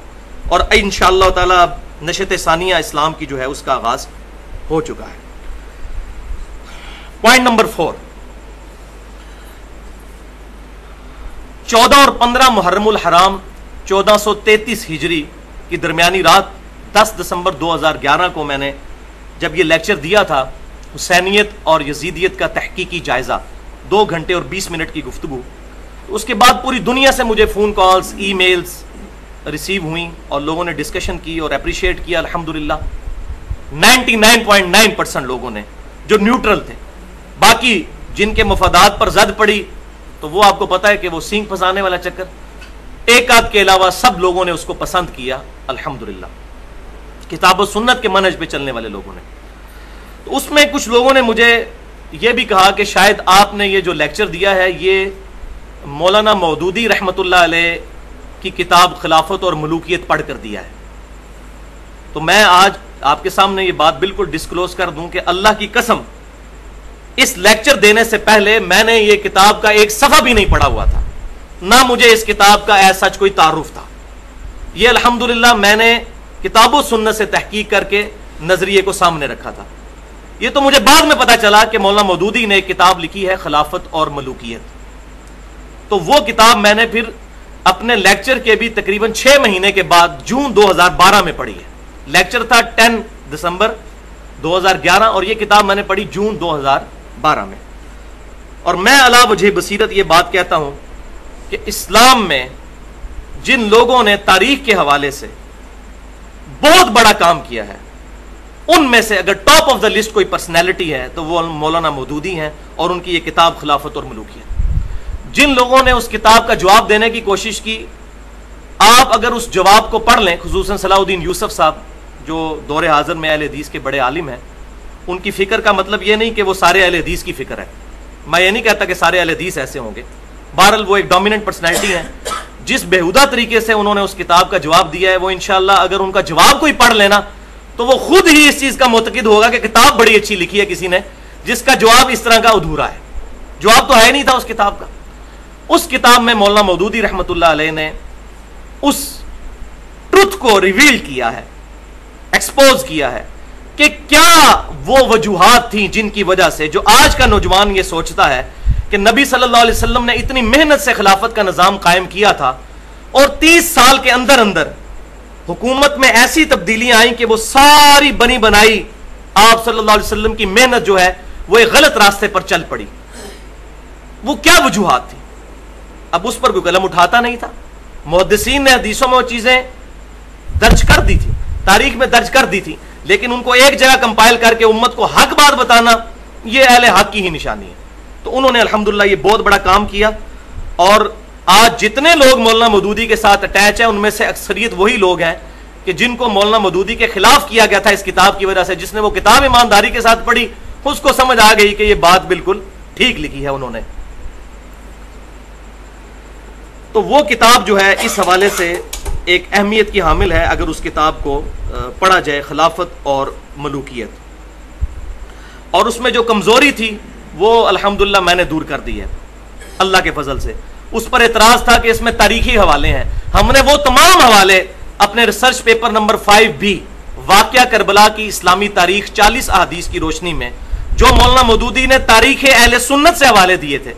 اور انشاءاللہ تعالی اب نشت ثانیہ اسلام کی جو ہے اس کا آغاز ہو چکا ہے۔ پوائنٹ نمبر 4، 14 اور 15 محرم الحرام 1433 ہجری کی درمیانی رات 10 دسمبر 2011 کو میں نے جب یہ لیکچر دیا تھا حسینیت اور یزیدیت کا تحقیقی جائزہ، 2 گھنٹے اور 20 منٹ کی گفتگو، اس کے بعد پوری دنیا سے مجھے phone calls, e mails receive ہوئیں اور لوگوں نے ڈسکشن کی اور اپریشیٹ کیا الحمدللہ۔ 99.9% لوگوں نے جو نیوٹرل تھے، باقی جن کے مفادات پر زد پڑی تو وہ آپ کو پتا ہے کہ وہ سینگ پھنسانے والا چکر، ایک آدھ کے علاوہ سب لوگوں نے اس کو پسند کیا الحمدللہ، کتاب و سنت کے منہج پہ چلنے والے لوگوں نے۔ تو اس میں کچھ لوگوں نے مجھے یہ بھی کہا کہ شاید آپ نے یہ جو لیکچر دیا ہے یہ مولانا مودودی رحمۃ اللہ علیہ کی کتاب خلافت اور ملوکیت پڑھ کر دیا ہے۔ تو میں آج آپ کے سامنے یہ بات بالکل ڈسکلوز کر دوں کہ اللہ کی قسم اس لیکچر دینے سے پہلے میں نے یہ کتاب کا ایک صفحہ بھی نہیں پڑھا ہوا تھا، نہ مجھے اس کتاب کا ایز سچ کوئی تعارف تھا۔ یہ الحمدللہ میں نے کتاب و سنت سے تحقیق کر کے نظریے کو سامنے رکھا تھا۔ یہ تو مجھے بعد میں پتا چلا کہ مولانا مودودی نے ایک کتاب لکھی ہے خلافت اور ملوکیت، تو وہ کتاب میں نے پھر اپنے لیکچر کے بھی تقریباً 6 مہینے کے بعد جون 2012 میں پڑھی ہے۔ لیکچر تھا 10 دسمبر 2011 اور یہ کتاب میں نے پڑھی جون 2012 میں۔ اور میں علا وجہ بصیرت یہ بات کہتا ہوں کہ اسلام میں جن لوگوں نے تاریخ کے حوالے سے بہت بڑا کام کیا ہے، ان میں سے اگر ٹاپ آف دا لسٹ کوئی پرسنالٹی ہے تو وہ مولانا مودودی ہیں، اور ان کی یہ کتاب خلافت اور ملوکیت۔ جن لوگوں نے اس کتاب کا جواب دینے کی کوشش کی، آپ اگر اس جواب کو پڑھ لیں، خصوصاً صلاح الدین یوسف صاحب جو دور حاضر میں اہل حدیث کے بڑے عالم ہیں، ان کی فکر کا مطلب یہ نہیں کہ وہ سارے اہل حدیث کی فکر ہے، میں یہ نہیں کہتا کہ سارے اہل حدیث ایسے ہوں گے، بہرحال وہ ایک ڈومیننٹ پرسنالٹی ہیں۔ جس بےہودہ طریقے سے انہوں نے اس کتاب کا جواب دیا ہے، وہ انشاءاللہ اگر ان کا جواب کوئی پڑھ لینا تو وہ خود ہی اس چیز کا معتقد ہوگا کہ کتاب بڑی اچھی لکھی ہے کسی نے جس کا جواب اس طرح کا ادھورا ہے۔ جواب تو ہے نہیں تھا اس کتاب کا۔ اس کتاب میں مولانا مودودی رحمۃ اللہ علیہ نے اس ٹروتھ کو ریویل کیا ہے، ایکسپوز کیا ہے کہ کیا وہ وجوہات تھیں جن کی وجہ سے جو آج کا نوجوان یہ سوچتا ہے کہ نبی صلی اللہ علیہ وسلم نے اتنی محنت سے خلافت کا نظام قائم کیا تھا اور 30 سال کے اندر اندر حکومت میں ایسی تبدیلیاں آئیں کہ وہ ساری بنی بنائی آپ صلی اللہ علیہ وسلم کی محنت جو ہے وہ ایک غلط راستے پر چل پڑی. وہ کیا وجوہات تھی؟ اب اس پر کوئی قلم اٹھاتا نہیں تھا. محدثین نے حدیثوں میں وہ چیزیں درج کر دی تھی, تاریخ میں درج کر دی تھی, لیکن ان کو ایک جگہ کمپائل کر کے امت کو حق بات بتانا, یہ اہل حق کی ہی نشانی ہے. تو انہوں نے الحمدللہ یہ بہت بڑا کام کیا. اور آج جتنے لوگ مولانا مودودی کے ساتھ اٹیچ ہیں, ان میں سے اکثریت وہی لوگ ہیں کہ جن کو مولانا مودودی کے خلاف کیا گیا تھا اس کتاب کی وجہ سے. جس نے وہ کتاب ایمانداری کے ساتھ پڑھی, اس کو سمجھ آ گئی کہ یہ بات بالکل ٹھیک لکھی ہے انہوں نے. تو وہ کتاب جو ہے اس حوالے سے ایک اہمیت کی حامل ہے اگر اس کتاب کو پڑھا جائے, خلافت اور ملوکیت. اور اس میں جو کمزوری تھی وہ الحمدللہ میں نے دور کر دی ہے اللہ کے فضل سے. اس پر اعتراض تھا کہ اس میں تاریخی حوالے ہیں. ہم نے وہ تمام حوالے اپنے ریسرچ پیپر نمبر 5B واقعہ کربلا کی اسلامی تاریخ 40 احادیث کی روشنی میں, جو مولانا مودودی نے تاریخ اہل سنت سے حوالے دیے تھے.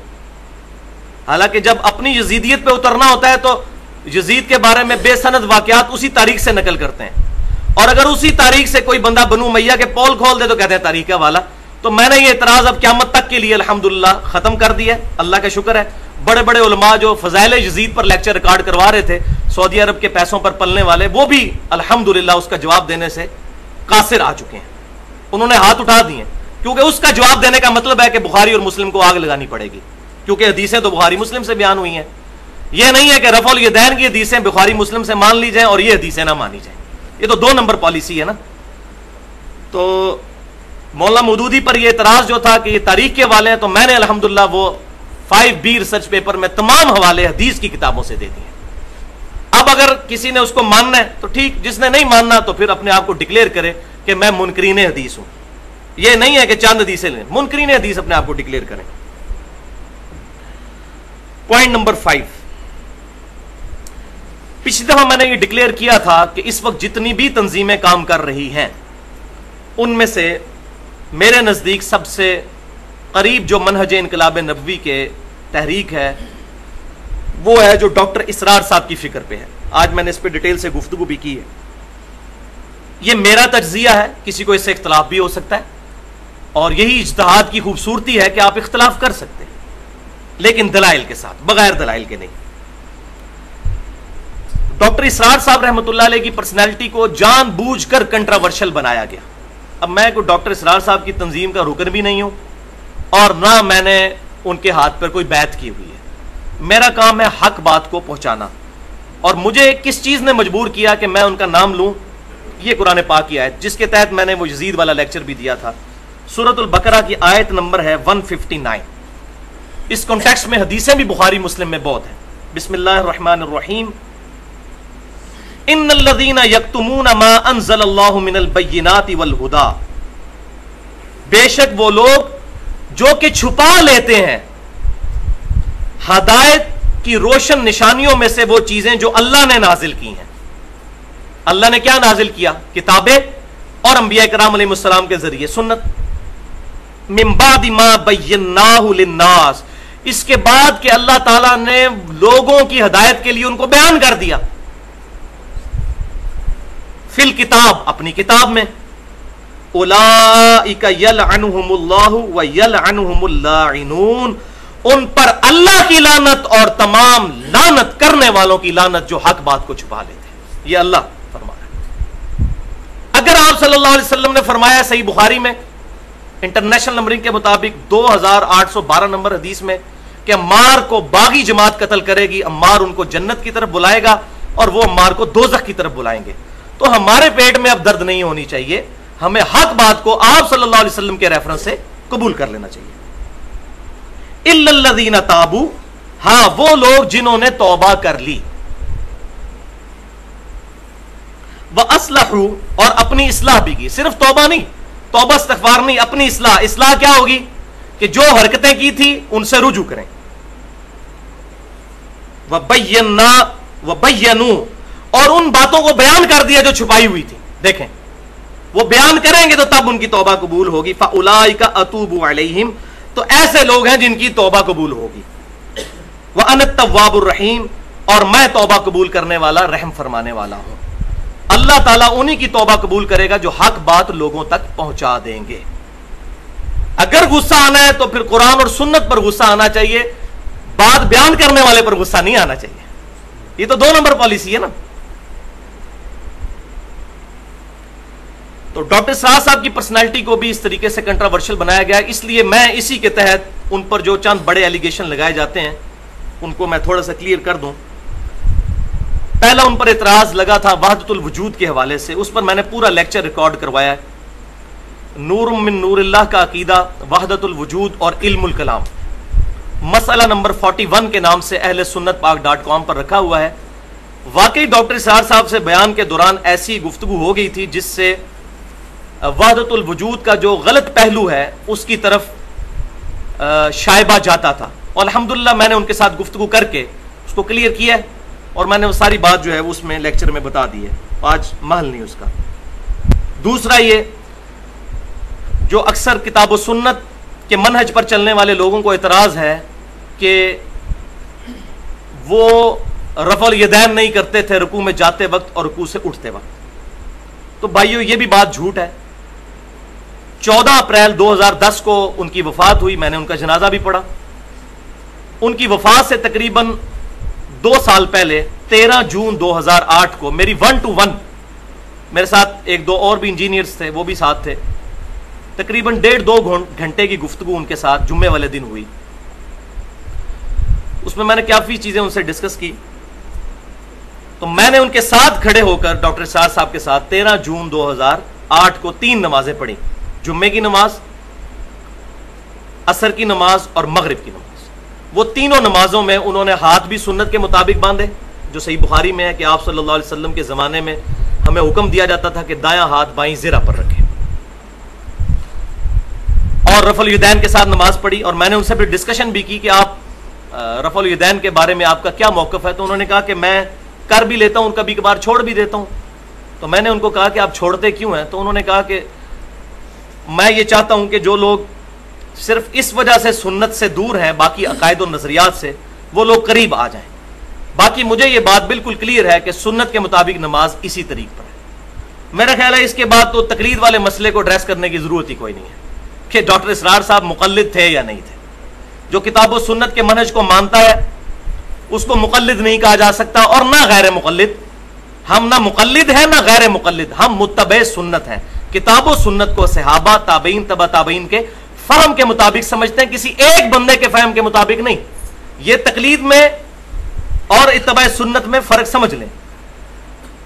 حالانکہ جب اپنی یزیدیت پہ اترنا ہوتا ہے تو یزید کے بارے میں بے سند واقعات اسی تاریخ سے نقل کرتے ہیں, اور اگر اسی تاریخ سے کوئی بندہ بنو امیہ کے پول کھول دے تو کہتے ہیں تاریخ کا حوالہ. تو میں نے یہ اعتراض اب قیامت تک کے لیے الحمدللہ ختم کر دیا. اللہ کا شکر ہے, بڑے بڑے علماء جو فضائل یزید پر لیکچر ریکارڈ کروا رہے تھے سعودی عرب کے پیسوں پر پلنے والے, وہ بھی الحمدللہ اس کا جواب دینے سے قاصر آ چکے ہیں. انہوں نے ہاتھ اٹھا دیے, کیونکہ اس کا جواب دینے کا مطلب ہے کہ بخاری اور مسلم کو آگ لگانی پڑے گی, کیونکہ حدیثیں تو بخاری مسلم سے بیان ہوئی ہیں. یہ نہیں ہے کہ رفع الیدین کی حدیثیں بخاری مسلم سے مان لی جائیں اور یہ حدیثیں نہ مانی جائیں. یہ تو 2 نمبر پالیسی ہے نا. تو مولانا مودودی پر یہ اعتراض جو تھا کہ یہ تاریخ کے حوالے ہیں, تو میں نے الحمدللہ وہ 5B ریسرچ پیپر میں تمام حوالے حدیث کی کتابوں سے دے دیے. اب اگر کسی نے اس کو ماننا ہے تو ٹھیک, جس نے نہیں ماننا تو پھر اپنے آپ کو ڈکلیئر کرے کہ میں منکرین حدیث ہوں. یہ نہیں ہے کہ چند حدیثیں لیں, منکرین حدیث اپنے آپ کو ڈکلیئر کریں. پوائنٹ نمبر 5, پچھلی دفعہ میں نے یہ ڈکلیئر کیا تھا کہ اس وقت جتنی بھی تنظیمیں کام کر رہی ہیں ان میں سے میرے نزدیک سب سے قریب جو منہج انقلاب نبوی کے تحریک ہے وہ ہے جو ڈاکٹر اسرار صاحب کی فکر پہ ہے. آج میں نے اس پہ ڈیٹیل سے گفتگو بھی کی ہے. یہ میرا تجزیہ ہے, کسی کو اس سے اختلاف بھی ہو سکتا ہے, اور یہی اجتہاد کی خوبصورتی ہے کہ آپ اختلاف کر سکتے ہیں لیکن دلائل کے ساتھ, بغیر دلائل کے نہیں. ڈاکٹر اسرار صاحب رحمۃ اللہ علیہ کی پرسنالٹی کو جان بوجھ کر کنٹراورشل بنایا گیا. اب میں کوئی ڈاکٹر اسرار صاحب کی تنظیم کا رکن بھی نہیں ہوں اور نہ میں نے ان کے ہاتھ پر کوئی بیعت کی ہوئی ہے. میرا کام ہے حق بات کو پہنچانا, اور مجھے کس چیز نے مجبور کیا کہ میں ان کا نام لوں؟ یہ قرآن پاک کی آیت جس کے تحت میں نے وہ یزید والا لیکچر بھی دیا تھا, سورۃ البقرہ کی آیت نمبر ہے 159. اس کانٹیکسٹ میں حدیثیں بھی بخاری مسلم میں بہت ہیں. بسم اللہ الرحمن الرحیم. ان الذین یکتمون ما انزل اللہ من البینات والہدی, بے شک وہ لوگ جو کہ چھپا لیتے ہیں ہدایت کی روشن نشانیوں میں سے وہ چیزیں جو اللہ نے نازل کی ہیں. اللہ نے کیا نازل کیا؟ کتابیں اور انبیاء کرام علیہ السلام کے ذریعے سنت. من بعد ما بیناہ للناس, اس کے بعد کہ اللہ تعالیٰ نے لوگوں کی ہدایت کے لیے ان کو بیان کر دیا. فی الکتاب, اپنی کتاب میں. اولئک یلعنہم اللہ ویلعنہم اللاعنون, ان پر اللہ کی لعنت اور تمام لعنت کرنے والوں کی لعنت جو حق بات کو چھپا لیتے ہیں. یہ اللہ فرما رہا ہے. اگر آپ صلی اللہ علیہ وسلم نے فرمایا صحیح بخاری میں انٹرنیشنل نمبرنگ کے مطابق 2812 نمبر حدیث میں کہ عمار کو باغی جماعت قتل کرے گی, عمار ان کو جنت کی طرف بلائے گا اور وہ عمار کو دوزخ کی طرف بلائیں گے, تو ہمارے پیٹ میں اب درد نہیں ہونی چاہیے. ہمیں حق بات کو آپ صلی اللہ علیہ وسلم کے ریفرنس سے قبول کر لینا چاہیے. الا الذین تابوا, ہاں وہ لوگ جنہوں نے توبہ کر لی, واصلحوا, اور اپنی اصلاح بھی کی. صرف توبہ نہیں, توبہ استغفار نہیں, اپنی اصلاح. اصلاح کیا ہوگی؟ کہ جو حرکتیں کی تھی ان سے رجوع کریں. وبینوا, اور ان باتوں کو بیان کر دیا جو چھپائی ہوئی تھی. دیکھیں, وہ بیان کریں گے تو تب ان کی توبہ قبول ہوگی. فاولئک اتوب علیہم, تو ایسے لوگ ہیں جن کی توبہ قبول ہوگی. وانا التواب الرحیم, اور میں توبہ قبول کرنے والا, رحم فرمانے والا ہوں. اللہ تعالیٰ انہی کی توبہ قبول کرے گا جو حق بات لوگوں تک پہنچا دیں گے. اگر غصہ آنا ہے تو پھر قرآن اور سنت پر غصہ آنا چاہیے، بات بیان کرنے والے پر غصہ نہیں آنا چاہیے. یہ تو 2 نمبر پالیسی ہے نا. تو ڈاکٹر اسرار صاحب کی پرسنالٹی کو بھی اس طریقے سے کنٹراورشل بنایا گیا، اس لیے میں اسی کے تحت ان پر جو چند بڑے ایلیگیشن لگائے جاتے ہیں ان کو میں تھوڑا سا کلیئر کر دوں. پہلا ان پر اعتراض لگا تھا وحدت الوجود کے حوالے سے، اس پر میں نے پورا لیکچر ریکارڈ کروایا ہے. نور من نور اللہ کا عقیدہ، وحدت الوجود اور علم الکلام، مسئلہ نمبر 41 کے نام سے اہل سنت پاک .com پر رکھا ہوا ہے. واقعی ڈاکٹر اسرار صاحب سے بیان کے دوران ایسی گفتگو ہو گئی تھی جس سے وحدت الوجود کا جو غلط پہلو ہے اس کی طرف شائبہ جاتا تھا، اور الحمدللہ میں نے ان کے ساتھ گفتگو کر کے اس کو کلیئر کیا ہے، اور میں نے وہ ساری بات جو ہے اس میں لیکچر میں بتا دی ہے، آج محل نہیں اس کا. دوسرا یہ جو اکثر کتاب و سنت کے منہج پر چلنے والے لوگوں کو اعتراض ہے کہ وہ رفع الیدین نہیں کرتے تھے رکوع میں جاتے وقت اور رکوع سے اٹھتے وقت. تو بھائیو یہ بھی بات جھوٹ ہے. 14 اپریل 2010 کو ان کی وفات ہوئی، میں نے ان کا جنازہ بھی پڑھا. ان کی وفات سے تقریباً 2 سال پہلے 13 جون 2008 کو میری 1 to 1 میرے ساتھ 1-2 اور بھی انجینئرز تھے، وہ بھی ساتھ تھے، تقریباً 1.5-2 گھنٹے کی گفتگو ان کے ساتھ جمعے والے دن ہوئی. اس میں نے کافی چیزیں ان سے ڈسکس کی. تو میں نے ان کے ساتھ کھڑے ہو کر ڈاکٹر اسرار صاحب کے ساتھ 13 جون 2008 کو 3 نمازیں پڑھی، جمعے کی نماز، عصر کی نماز اور مغرب کی نماز. وہ تینوں نمازوں میں انہوں نے ہاتھ بھی سنت کے مطابق باندھے، جو صحیح بخاری میں ہے کہ آپ صلی اللہ علیہ وسلم کے زمانے میں ہمیں حکم دیا جاتا تھا کہ دایاں ہاتھ بائیں زرہ پر رکھیں، اور رفع الیدین کے ساتھ نماز پڑھی. اور میں نے ان سے پھر ڈسکشن بھی کی کہ آپ رفع الیدین کے بارے میں آپ کا کیا موقف ہے. تو انہوں نے کہا کہ میں کر بھی لیتا ہوں، کبھی کبھار چھوڑ بھی دیتا ہوں. تو میں نے ان کو کہا کہ آپ چھوڑتے کیوں ہیں؟ تو انہوں نے کہا کہ میں یہ چاہتا ہوں کہ جو لوگ صرف اس وجہ سے سنت سے دور ہیں، باقی عقائد و نظریات سے، وہ لوگ قریب آ جائیں. باقی مجھے یہ بات بالکل کلیئر ہے کہ سنت کے مطابق نماز اسی طریق پر ہے. میرا خیال ہے اس کے بعد تو تقلید والے مسئلے کو ایڈریس کرنے کی ضرورت ہی کوئی نہیں ہے کہ ڈاکٹر اسرار صاحب مقلد تھے یا نہیں تھے. جو کتاب و سنت کے منہج کو مانتا ہے اس کو مقلد نہیں کہا جا سکتا، اور نہ غیر مقلد. ہم نہ مقلد ہیں نہ غیر مقلد، ہم متبع سنت ہیں. کتاب و سنت کو صحابہ، تابعین، تبع تابعین کے فہم کے مطابق سمجھتے ہیں، کسی ایک بندے کے فہم کے مطابق نہیں. یہ تقلید میں اور اتباع سنت میں فرق سمجھ لیں.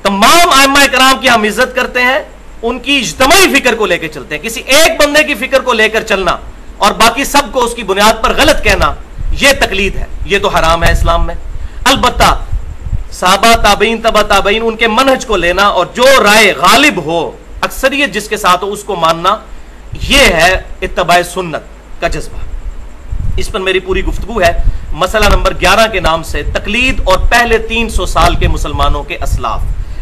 تمام ائمہ کرام کی ہم عزت کرتے ہیں، ان کی اجتماعی فکر کو لے کے چلتے ہیں. کسی ایک بندے کی فکر کو لے کر چلنا اور باقی سب کو اس کی بنیاد پر غلط کہنا، یہ تقلید ہے، یہ تو حرام ہے اسلام میں. البتہ صحابہ، تابعین، تبع تابعین، ان کے منہج کو لینا اور جو رائے غالب ہو، اکثریت جس کے ساتھ ہو، اس کو ماننا، یہ ہے اتباع سنت کا جذبہ. اس پر میری پوری گفتگو ہے. مسئلہ نمبر 11 کے نام سے تقلید اور پہلے 300 سال کے مسلمانوں کے اسلاف،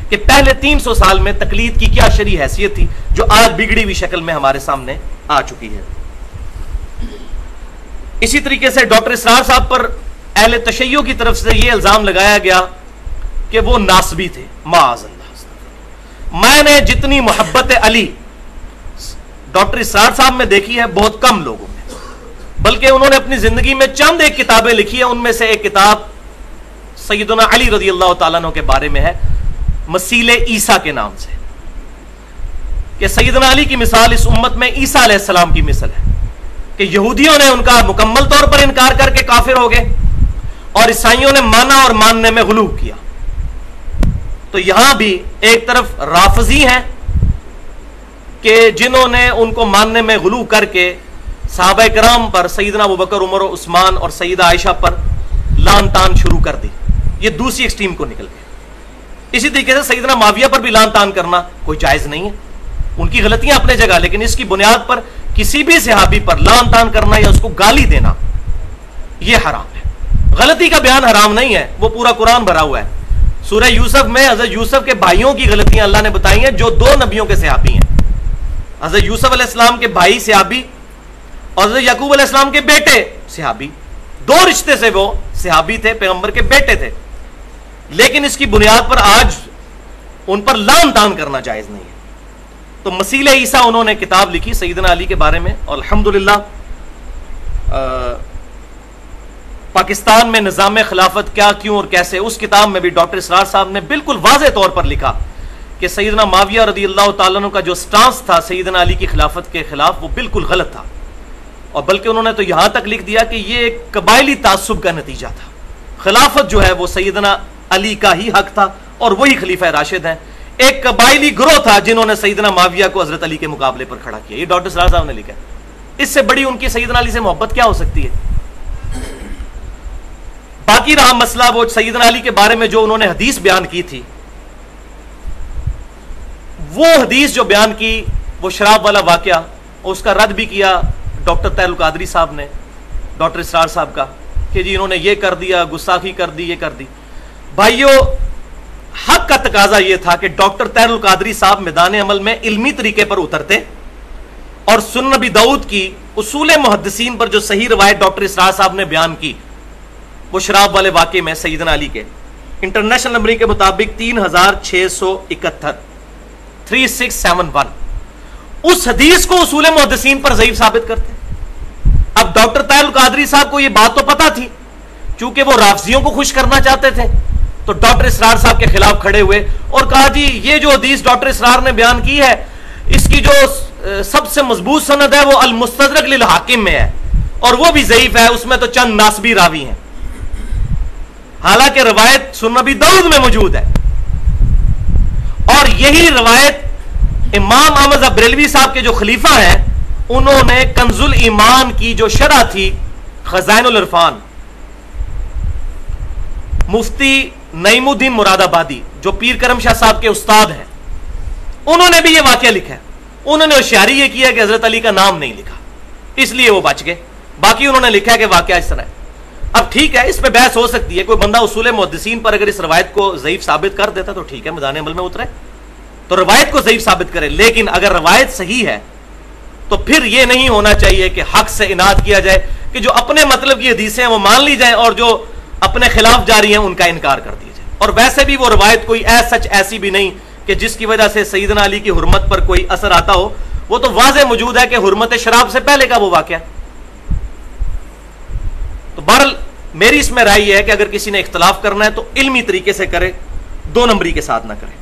کہ پہلے 300 سال میں تقلید کی کیا شرعی حیثیت تھی جو آج بگڑی ہوئی شکل میں ہمارے سامنے آ چکی ہے. اسی طریقے سے ڈاکٹر اسرار صاحب پر اہل تشیع کی طرف سے یہ الزام لگایا گیا کہ وہ ناسبی تھے. معاذ اللہ. میں نے جتنی محبت علی ڈاکٹر اسرار صاحب میں دیکھی ہے بہت کم لوگوں میں، بلکہ انہوں نے اپنی زندگی میں چند ایک کتابیں لکھی ہیں. ان میں سے ایک کتاب سیدنا علی رضی اللہ تعالیٰ عنہ کے بارے میں ہے، مسیل عیسیٰ کے نام سے، کہ سیدنا علی کی مثال اس امت میں عیسیٰ علیہ السلام کی مثل ہے، کہ یہودیوں نے ان کا مکمل طور پر انکار کر کے کافر ہو گئے اور عیسائیوں نے مانا اور ماننے میں غلو کیا. تو یہاں بھی ایک طرف رافضی ہیں کہ جنہوں نے ان کو ماننے میں غلو کر کے صحابہ کرام پر، سیدنا ابوبکر، عمر و عثمان اور سیدہ عائشہ پر لان تان شروع کر دی. یہ دوسری ایکسٹریم کو نکل گئے. اسی طریقے سے سیدنا معاویہ پر بھی لان تان کرنا کوئی جائز نہیں ہے، ان کی غلطیاں اپنے جگہ، لیکن اس کی بنیاد پر کسی بھی صحابی پر لان تان کرنا یا اس کو گالی دینا یہ حرام ہے. غلطی کا بیان حرام نہیں ہے، وہ پورا قرآن بھرا ہوا ہے. سورہ یوسف میں حضرت یوسف کے بھائیوں کی غلطیاں اللہ نے بتائی ہیں جو 2 نبیوں کے صحابی ہیں. حضرت یوسف علیہ السلام کے بھائی صحابی اور حضرت یعقوب علیہ السلام کے بیٹے صحابی، 2 رشتے سے وہ صحابی تھے، پیغمبر کے بیٹے تھے. لیکن اس کی بنیاد پر آج ان پر لان تان کرنا جائز نہیں ہے. تو مسیل عیسیٰ انہوں نے کتاب لکھی سیدنا علی کے بارے میں، اور الحمدللہ پاکستان میں نظام خلافت کیا، کیوں اور کیسے، اس کتاب میں بھی ڈاکٹر اسرار صاحب نے بالکل واضح طور پر لکھا کہ سیدنا معاویہ رضی اللہ تعالیٰ عنہ کا جو سٹانس تھا سیدنا علی کی خلافت کے خلاف وہ بالکل غلط تھا، اور بلکہ انہوں نے تو یہاں تک لکھ دیا کہ یہ ایک قبائلی تعصب کا نتیجہ تھا، خلافت جو ہے وہ سیدنا علی کا ہی حق تھا اور وہی خلیفہ راشد ہیں، ایک قبائلی گروہ تھا جنہوں نے سیدنا معاویہ کو حضرت علی کے مقابلے پر کھڑا کیا۔ یہ ڈاکٹر اسرار صاحب نے لکھا ہے۔ اس سے بڑی ان کی سیدنا علی سے محبت کیا ہو سکتی ہے؟ باقی رہا مسئلہ وہ سیدنا علی کے بارے میں جو انہوں نے حدیث بیان کی تھی، وہ حدیث جو بیان کی وہ شراب والا واقعہ، اس کا رد بھی کیا ڈاکٹر طاہر القادری صاحب نے ڈاکٹر اسرار صاحب کا کہ جی انہوں نے یہ کر دیا، گستاخی کر دی، یہ کر دی۔ بھائیو، حق کا تقاضا یہ تھا کہ ڈاکٹر طاہر القادری صاحب میدان عمل میں علمی طریقے پر اترتے اور سنن ابی داؤد کی اصول محدثین پر جو صحیح روایت ڈاکٹر اسرار صاحب نے بیان کی، وہ شراب والے واقعے میں سیدنا علی کے انٹرنیشنل نمبرنگ کے مطابق 3671 3671 اس حدیث کو اصول محدثین پر ضعیف ثابت کرتے۔ اب ڈاکٹر طاہر القادری صاحب کو یہ بات تو پتا تھی، چونکہ وہ رافضیوں کو خوش کرنا چاہتے تھے، تو ڈاکٹر اسرار صاحب کے خلاف کھڑے ہوئے اور کہا جی یہ جو حدیث ڈاکٹر اسرار نے بیان کی ہے اس کی جو سب سے مضبوط سند ہے وہ المستدرک للحاکم میں ہے، اور وہ بھی ضعیف ہے، اس میں تو چند ناسبی راوی ہیں، حالانکہ روایت سنن ابی داؤد میں موجود ہے۔ اور یہی روایت امام احمد بریلوی صاحب کے جو خلیفہ ہیں انہوں نے کنز الایمان کی جو شرح تھی خزائن العرفان، مفتی نعیم الدین مراد آبادی جو پیر کرم شاہ صاحب کے استاد ہیں، انہوں نے بھی یہ واقعہ لکھا ہے۔ انہوں نے ہوشیاری یہ کیا کہ حضرت علی کا نام نہیں لکھا، اس لیے وہ بچ گئے، باقی انہوں نے لکھا ہے کہ واقعہ اس طرح ہے۔ اب ٹھیک ہے، اس پہ بحث ہو سکتی ہے، کوئی بندہ اصول محدثین پر اگر اس روایت کو ضعیف ثابت کر دیتا تو ٹھیک ہے، میدان عمل میں اترے تو روایت کو ضعیف ثابت کرے، لیکن اگر روایت صحیح ہے تو پھر یہ نہیں ہونا چاہیے کہ حق سے اناد کیا جائے کہ جو اپنے مطلب کی حدیثیں ہیں وہ مان لی جائیں اور جو اپنے خلاف جاری ہیں ان کا انکار کر دیا جائے۔ اور ویسے بھی وہ روایت کوئی سچ ایسی بھی نہیں کہ جس کی وجہ سے سیدنا علی کی حرمت پر کوئی اثر آتا ہو، وہ تو واضح موجود ہے کہ حرمت شراب سے پہلے کا وہ واقعہ۔ تو بہرحال میری اس میں رائے یہ ہے کہ اگر کسی نے اختلاف کرنا ہے تو علمی طریقے سے کرے، دو نمبری کے ساتھ نہ کرے۔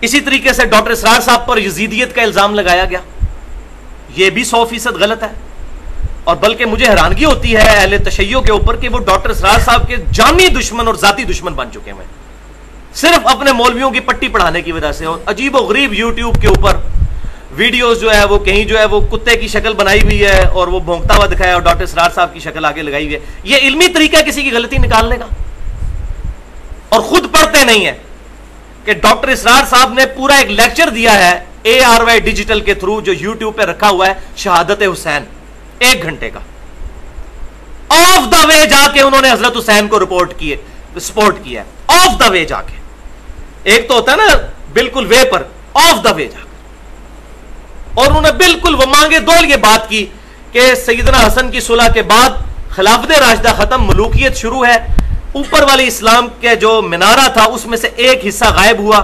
اسی طریقے سے ڈاکٹر اسرار صاحب پر یزیدیت کا الزام لگایا گیا، یہ بھی 100% غلط ہے، اور بلکہ مجھے حیرانگی ہوتی ہے اہل تشیع کے اوپر کہ وہ ڈاکٹر اسرار صاحب کے جانی دشمن اور ذاتی دشمن بن چکے ہیں، صرف اپنے مولویوں کی پٹی پڑھانے کی وجہ سے، اور عجیب و غریب یوٹیوب کے اوپر ویڈیوز جو ہے وہ کہیں جو ہے وہ کتے کی شکل بنائی ہوئی ہے اور وہ بھونکتا ہوا دکھایا اور ڈاکٹر اسرار صاحب کی شکل آگے لگائی ہوئی ہے۔ یہ علمی طریقہ ہے کسی کی غلطی نکالنے کا، اور خود پڑھتے نہیں ہیں کہ ڈاکٹر اسرار صاحب نے پورا ایک لیکچر دیا ہے ARY ڈیجیٹل کے تھرو جو یوٹیوب پہ رکھا ہوا ہے، شہادت حسین، 1 گھنٹے کا، آف دا وے جا کے انہوں نے حضرت حسین کو سپورٹ کیا، آف دا وے جا کے۔ ایک تو ہوتا ہے نا بالکل وے پر، آف دا وے جا کے، اور انہوں نے بالکل وہ مانگے دول یہ بات کی کہ سیدنا حسن کی صلح کے بعد خلافت راشدہ ختم، ملوکیت شروع ہے، اوپر والی اسلام کے جو منارہ تھا اس میں سے ایک حصہ غائب ہوا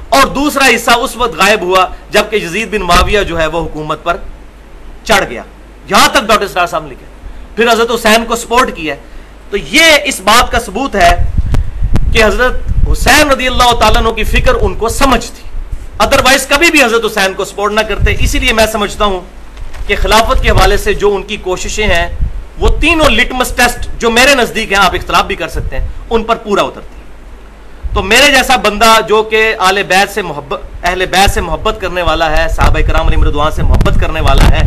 اور دوسرا حصہ اس وقت غائب ہوا جبکہ یزید بن معاویہ جو ہے وہ حکومت پر چڑھ گیا۔ یہاں تک ڈاکٹر اسرار صاحب نے لکھا، پھر حضرت حسین کو سپورٹ کیا۔ تو یہ اس بات کا ثبوت ہے کہ حضرت حسین رضی اللہ تعالیٰ عنہ کی فکر ان کو سمجھ تھی، ادروائز کبھی بھی حضرت حسین کو سپورٹ نہ کرتے۔ اسی لیے میں سمجھتا ہوں کہ خلافت کے حوالے سے جو ان کی کوششیں ہیں وہ تینوں لٹمس ٹیسٹ جو میرے نزدیک ہیں، آپ اختلاف بھی کر سکتے ہیں، ان پر پورا اترتی ہے۔ تو میرے جیسا بندہ جو کہ اہل بیت سے محبت کرنے والا ہے، صحابہ کرام علیہم رضوان سے محبت کرنے والا ہے،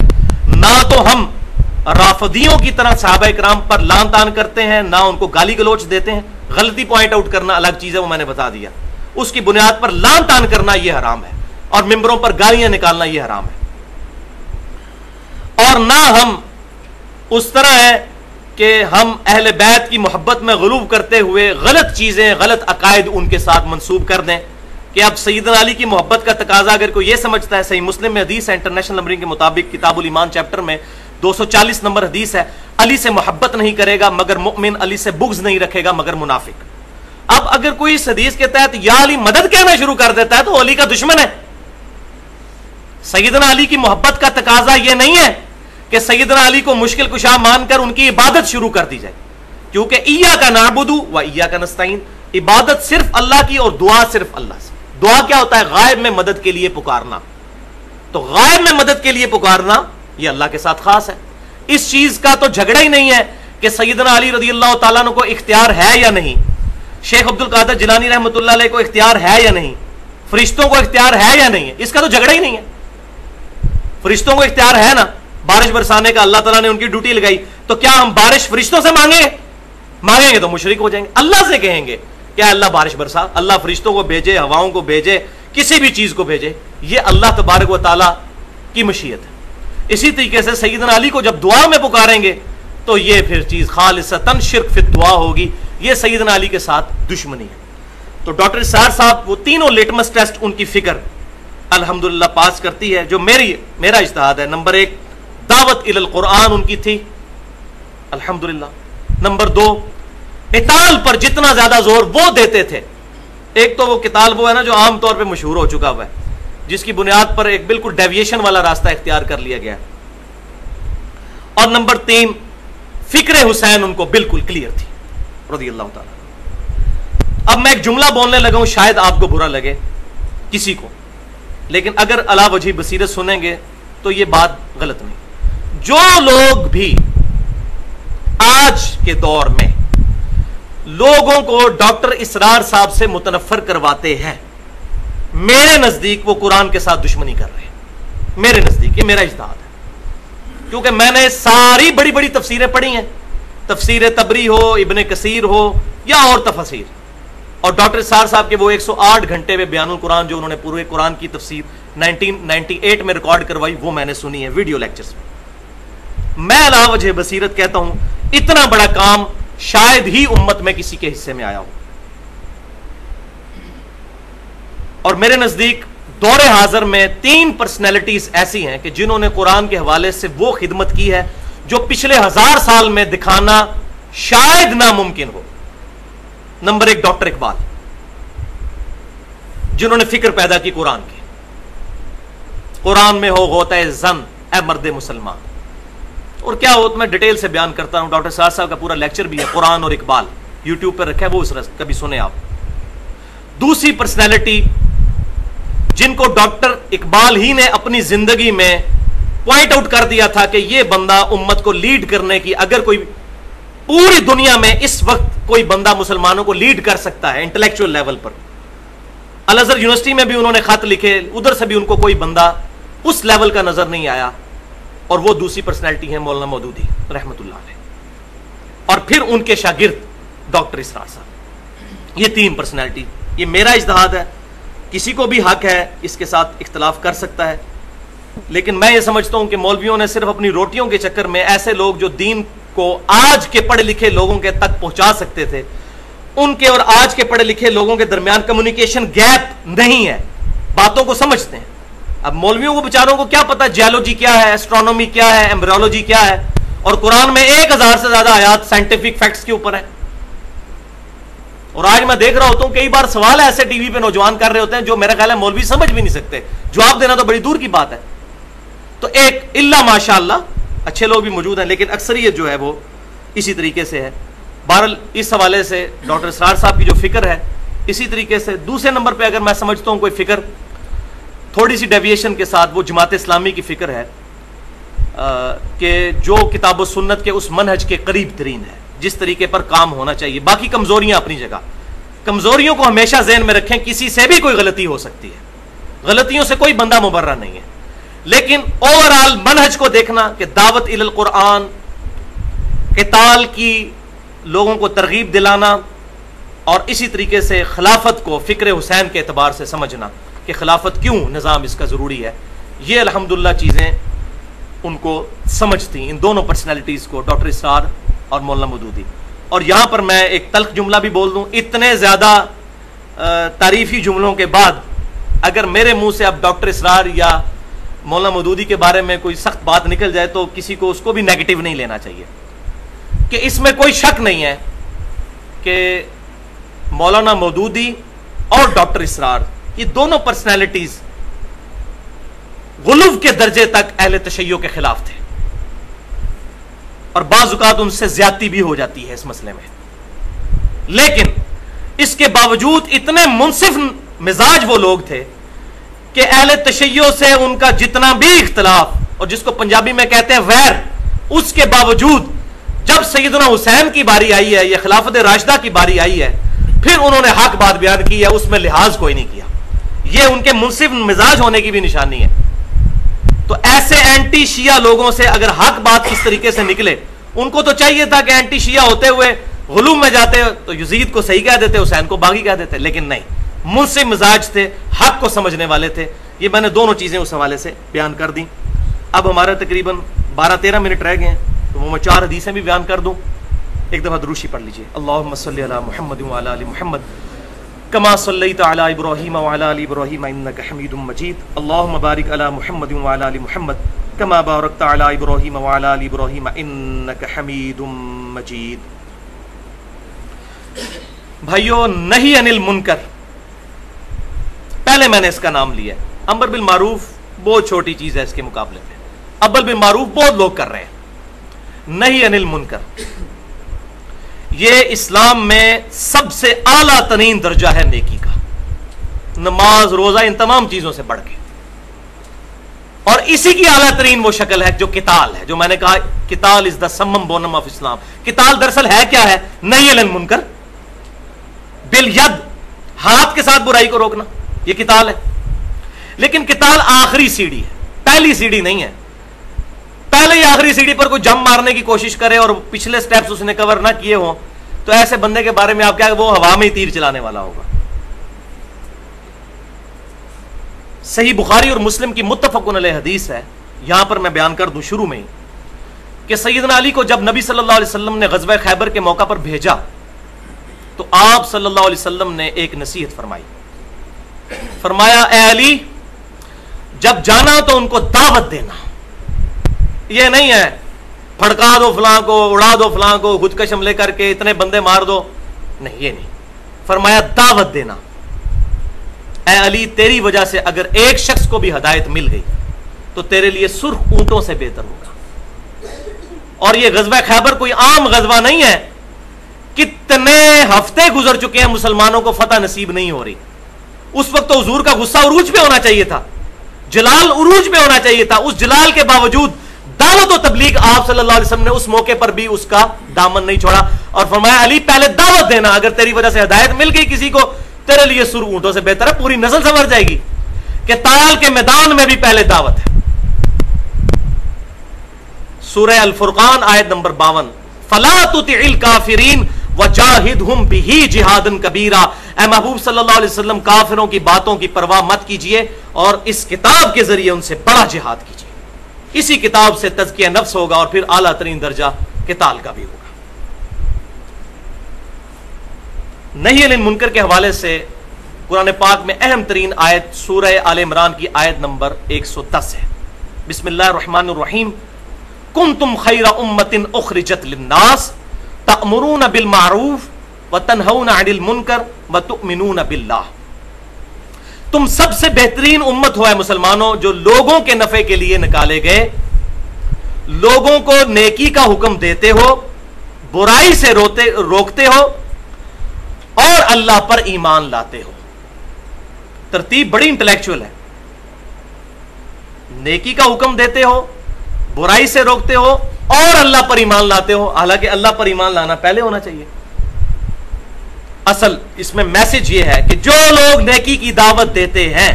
نہ تو ہم رافضیوں کی طرح صحابہ کرام پر لان تان کرتے ہیں، نہ ان کو گالی گلوچ دیتے ہیں۔ غلطی پوائنٹ آؤٹ کرنا الگ چیز ہے، وہ میں نے بتا دیا، اس کی بنیاد پر لان تان کرنا یہ حرام ہے، اور ممبروں پر گالیاں نکالنا یہ حرام ہے۔ اور نہ ہم اس طرح ہے کہ ہم اہل بیت کی محبت میں غلو کرتے ہوئے غلط چیزیں، غلط عقائد ان کے ساتھ منسوب کر دیں کہ اب سیدنا علی کی محبت کا تقاضا اگر کوئی یہ سمجھتا ہے، صحیح مسلم میں حدیث ہے انٹرنیشنل نمبرنگ کے مطابق کتاب الایمان چیپٹر میں 240 نمبر حدیث ہے، علی سے محبت نہیں کرے گا مگر مؤمن، علی سے بغض نہیں رکھے گا مگر منافق۔ اب اگر کوئی اس حدیث کے تحت یا علی مدد کہنا شروع کر دیتا ہے تو علی کا دشمن ہے، سیدنا علی کی محبت کا تقاضا یہ نہیں ہے کہ سیدنا علی کو مشکل کشا مان کر ان کی عبادت شروع کر دی جائے، کیونکہ ایاک نعبد و ایاک نستعین، عبادت صرف اللہ کی اور دعا صرف اللہ سے۔ دعا کیا ہوتا ہے؟ غائب میں مدد کے لیے پکارنا، تو غائب میں مدد کے لیے پکارنا یہ اللہ کے ساتھ خاص ہے۔ اس چیز کا تو جھگڑا ہی نہیں ہے کہ سیدنا علی رضی اللہ تعالیٰ عنہ کو اختیار ہے یا نہیں، شیخ عبد القادر جیلانی رحمۃ اللہ علیہ کو اختیار ہے یا نہیں، فرشتوں کو اختیار ہے یا نہیں ہے، اس کا تو جھگڑا ہی نہیں ہے۔ فرشتوں کو اختیار ہے نا بارش برسانے کا، اللہ تعالیٰ نے ان کی ڈیوٹی لگائی، تو کیا ہم بارش فرشتوں سے مانگیں گے تو مشرک ہو جائیں گے؟ اللہ سے کہیں گے کیا اللہ بارش برسا، اللہ فرشتوں کو بھیجے، ہواؤں کو بھیجے، کسی بھی چیز کو بھیجے، یہ اللہ تبارک و تعالیٰ کی مشیت ہے۔ اسی طریقے سے سیدنا علی کو جب دعا میں پکاریں گے تو یہ پھر چیز خالصتاً شرک فی الدعا ہوگی، یہ سیدنا علی کے ساتھ دشمنی ہے۔ تو ڈاکٹر اسرار صاحب وہ تینوں لیٹمس ٹیسٹ ان کی فکر الحمدللہ پاس کرتی ہے، جو میرا اجتہاد ہے۔ نمبر 1 دعوت الی القرآن ان کی تھی الحمدللہ۔ نمبر 2 قتال پر جتنا زیادہ زور وہ دیتے تھے، ایک تو وہ قتال وہ ہے نا جو عام طور پہ مشہور ہو چکا ہوا ہے، جس کی بنیاد پر ایک بالکل ڈیویشن والا راستہ اختیار کر لیا گیا، اور نمبر 3 فکر حسین ان کو بالکل کلیئر تھی رضی اللہ تعالیٰ۔ اب میں ایک جملہ بولنے لگا ہوں، شاید آپ کو برا لگے کسی کو، لیکن اگر علی وجہ بصیرت سنیں گے تو یہ بات غلط نہیں۔ جو لوگ بھی آج کے دور میں لوگوں کو ڈاکٹر اسرار صاحب سے متنفر کرواتے ہیں، میرے نزدیک وہ قرآن کے ساتھ دشمنی کر رہے ہیں، میرے نزدیک، یہ میرا اجتہاد ہے، کیونکہ میں نے ساری بڑی بڑی تفسیریں پڑھی ہیں، تفسیر تبری ہو، ابن کثیر ہو یا اور تفاسیر، اور ڈاکٹر اسرار صاحب کے وہ 108 گھنٹے میں بیان القرآن جو انہوں نے پورے قرآن کی تفسیر 1998 میں ریکارڈ کروائی، وہ میں نے سنی ہے ویڈیو لیکچرز میں۔ میں علی وجہ بصیرت کہتا ہوں اتنا بڑا کام شاید ہی امت میں کسی کے حصے میں آیا ہو، اور میرے نزدیک دور حاضر میں 3 پرسنالٹیز ایسی ہیں کہ جنہوں نے قرآن کے حوالے سے وہ خدمت کی ہے جو پچھلے 1000 سال میں دکھانا شاید ناممکن ہو۔ نمبر 1 ڈاکٹر اقبال، جنہوں نے فکر پیدا کی قرآن کی، قرآن میں ہو غوطۂ زن اے مرد مسلمان، اور کیا ہو میں ڈیٹیل سے بیان کرتا ہوں، ڈاکٹر اسرار صاحب کا پورا لیکچر بھی ہے قرآن اور اقبال، یوٹیوب پہ رکھا ہے، وہ کبھی سنیں آپ۔ دوسری پرسنالٹی جن کو ڈاکٹر اقبال ہی نے اپنی زندگی میں پوائنٹ آؤٹ کر دیا تھا کہ یہ بندہ امت کو لیڈ کرنے کی، اگر کوئی پوری دنیا میں اس وقت کوئی بندہ مسلمانوں کو لیڈ کر سکتا ہے انٹلیکچوئل لیول پر، الازہر یونیورسٹی میں بھی انہوں نے خط لکھے، ادھر سے بھی ان کو کوئی بندہ اس لیول کا نظر نہیں آیا، اور وہ دوسری پرسنالٹی ہے مولانا مودودی رحمت اللہ علیہ، اور پھر ان کے شاگرد ڈاکٹر اسرار صاحب۔ یہ 3 پرسنالٹی، یہ میرا اجتہاد ہے، کسی کو بھی حق ہے اس کے ساتھ اختلاف کر سکتا ہے، لیکن میں یہ سمجھتا ہوں کہ مولویوں نے صرف اپنی روٹیوں کے چکر میں ایسے لوگ جو دین کو آج کے پڑھے لکھے لوگوں کے تک پہنچا سکتے تھے، ان کے اور آج کے پڑھے لکھے لوگوں کے درمیان کمیونیکیشن گیپ نہیں ہے، باتوں کو سمجھتے ہیں۔ اب مولویوں کو بیچاروں کو کیا پتا جیولوجی کیا ہے، ایسٹرونومی کیا ہے، ایمبریولوجی کیا ہے، اور قرآن میں 1000 سے زیادہ آیات سائنٹیفک فیکٹس کے اوپر ہیں، اور آج میں دیکھ رہا ہوتا ہوں کئی بار سوال ایسے ٹی وی پہ نوجوان کر رہے ہوتے ہیں جو میرا خیال ہے مولوی سمجھ بھی نہیں سکتے، جواب دینا تو بڑی دور کی بات ہے۔ تو ایک اللہ ماشاء اللہ اچھے لوگ بھی موجود ہیں، لیکن اکثریت جو ہے وہ اسی طریقے سے ہے۔ بہرحال اس حوالے سے ڈاکٹر اسرار صاحب کی جو فکر ہے، اسی طریقے سے دوسرے نمبر پہ اگر میں سمجھتا ہوں کوئی فکر تھوڑی سی ڈیویشن کے ساتھ، وہ جماعت اسلامی کی فکر ہے کہ جو کتاب و سنت کے اس منہج کے قریب ترین ہے، جس طریقے پر کام ہونا چاہیے۔ باقی کمزوریاں اپنی جگہ، کمزوریوں کو ہمیشہ ذہن میں رکھیں، کسی سے بھی کوئی غلطی ہو سکتی ہے، غلطیوں سے کوئی بندہ مبرہ نہیں ہے، لیکن اوورآل منہج کو دیکھنا کہ دعوت الی القرآن، قتال کی لوگوں کو ترغیب دلانا، اور اسی طریقے سے خلافت کو فکر حسین کے اعتبار سے سمجھنا کہ خلافت کیوں نظام اس کا ضروری ہے، یہ الحمدللہ چیزیں ان کو سمجھتی، ان دونوں پرسنالٹیز کو، ڈاکٹر اسرار اور مولانا مودودی۔ اور یہاں پر میں ایک تلخ جملہ بھی بول دوں، اتنے زیادہ تعریفی جملوں کے بعد اگر میرے منہ سے اب ڈاکٹر اسرار یا مولانا مودودی کے بارے میں کوئی سخت بات نکل جائے تو کسی کو اس کو بھی نیگیٹو نہیں لینا چاہیے، کہ اس میں کوئی شک نہیں ہے کہ مولانا مودودی اور ڈاکٹر اسرار یہ دونوں پرسنالٹیز غلو کے درجے تک اہل تشیع کے خلاف تھے، اور بعض اوقات ان سے زیادتی بھی ہو جاتی ہے اس مسئلے میں، لیکن اس کے باوجود اتنے منصف مزاج وہ لوگ تھے کہ اہل تشیع سے ان کا جتنا بھی اختلاف، اور جس کو پنجابی میں کہتے ہیں ویر، اس کے باوجود جب سیدنا حسین کی باری آئی ہے یا خلافت راشدہ کی باری آئی ہے، پھر انہوں نے حق بات بیان کی ہے، اس میں لحاظ کوئی نہیں کیا۔ یہ ان کے منصف مزاج ہونے کی بھی نشانی ہے۔ تو ایسے اینٹی شیعہ لوگوں سے اگر حق بات اس طریقے سے نکلے، ان کو تو چاہیے تھا کہ اینٹی شیعہ ہوتے ہوئے غلو میں جاتے تو یزید کو صحیح کہہ دیتے، حسین کو باغی کہہ دیتے، لیکن نہیں، منصف مزاج تھے، حق کو سمجھنے والے تھے۔ یہ میں نے دونوں چیزیں اس حوالے سے بیان کر دیں۔ اب ہمارے تقریباً 12-13 منٹ رہ گئے ہیں، تو وہ میں 4 حدیثیں بھی بیان کر دوں۔ ایک دفعہ دروشی پڑھ لیجئے، اللہم صلی علی محمد وعلی آل محمد کما صلیت علی ابراہیم وعلی آل ابراہیم انک حمید مجید، اللہم بارک علی محمد وعلی آل محمد کما بارکت علی ابراہیم وعلی آل ابراہیم انک حمید مجید۔ بھائیو، نہی عن المنکر، پہلے میں نے اس کا نام لیا، امر بالمعروف بہت چھوٹی چیز ہے اس کے مقابلے میں، امر بالمعروف بہت لوگ کر رہے ہیں۔ نہی عن المنکر یہ اسلام میں سب سے اعلیٰ ترین درجہ ہے نیکی کا، نماز روزہ ان تمام چیزوں سے بڑھ کے، اور اسی کی اعلیٰ ترین وہ شکل ہے جو قتال ہے، جو میں نے کہا قتال از دا سمم بونم آف اسلام۔ قتال دراصل ہے کیا ہے؟ نہی عن المنکر، بالید، ہاتھ کے ساتھ برائی کو روکنا، یہ قتال ہے۔ لیکن قتال آخری سیڑھی ہے، پہلی سیڑھی نہیں ہے۔ پہلے ہی آخری سیڑھی پر کوئی جم مارنے کی کوشش کرے اور پچھلے سٹیپس اس نے کور نہ کیے ہوں، تو ایسے بندے کے بارے میں آپ کیا، وہ ہوا میں ہی تیر چلانے والا ہوگا۔ صحیح بخاری اور مسلم کی متفقن علیہ حدیث ہے، یہاں پر میں بیان کر دوں شروع میں ہی، کہ سیدنا علی کو جب نبی صلی اللہ علیہ وسلم نے غزوہ خیبر کے موقع پر بھیجا، تو آپ صلی اللہ علیہ وسلم نے ایک نصیحت فرمائی، فرمایا اے علی، جب جانا تو ان کو دعوت دینا، یہ نہیں ہے پھڑکا دو فلاں کو، اڑا دو فلاں کو، خودکش حملے کر کے اتنے بندے مار دو، نہیں، یہ نہیں، فرمایا دعوت دینا۔ اے علی، تیری وجہ سے اگر ایک شخص کو بھی ہدایت مل گئی تو تیرے لیے سرخ اونٹوں سے بہتر ہوگا۔ اور یہ غزوہ خیبر کوئی عام غزوہ نہیں ہے، کتنے ہفتے گزر چکے ہیں مسلمانوں کو فتح نصیب نہیں ہو رہی۔ اس وقت تو حضور کا غصہ عروج پہ ہونا چاہیے تھا، جلال عروج پہ ہونا چاہیے تھا، اس جلال کے باوجود دعوت و تبلیغ آپ صلی اللہ علیہ وسلم نے اس موقع پر بھی اس کا دامن نہیں چھوڑا، اور فرمایا علی پہلے دعوت دینا، اگر تیری وجہ سے ہدایت مل گئی کسی کو، تیرے لیے سر اونٹوں سے بہتر ہے، پوری نسل سنور جائے گی۔ کہ تال کے میدان میں بھی پہلے دعوت ہے۔ سورہ الفرقان آیت نمبر 52، فَلَا تُطِعِ الْكَافِرِينَ وَجَاهِدْهُمْ بِهِ جِهَادًا كَبِيرًا، اے محبوب صلی اللہ علیہ وسلم کافروں کی باتوں کی پرواہ مت کیجئے، اور اس کتاب کے ذریعے ان سے بڑا جہاد کیجئے۔ اسی کتاب سے تزکیہ نفس ہوگا، اور پھر اعلیٰ ترین درجہ قتال کا بھی ہوگا۔ نہی عن المنکر کے حوالے سے قرآن پاک میں اہم ترین آیت سورہ آل عمران کی آیت نمبر 110 ہے۔ بسم اللہ الرحمن الرحیم، کنتم خیر امۃ اخرجت للناس تأمرون بالمعروف وتنہون عن المنکر وتؤمنون باللہ، تم سب سے بہترین امت ہو اے مسلمانوں، جو لوگوں کے نفع کے لیے نکالے گئے، لوگوں کو نیکی کا حکم دیتے ہو، برائی سے روکتے ہو، اور اللہ پر ایمان لاتے ہو۔ ترتیب بڑی انٹلیکچوئل ہے، نیکی کا حکم دیتے ہو، برائی سے روکتے ہو، اور اللہ پر ایمان لاتے ہو، حالانکہ اللہ پر ایمان لانا پہلے ہونا چاہیے۔ اصل اس میں میسج یہ ہے کہ جو لوگ نیکی کی دعوت دیتے ہیں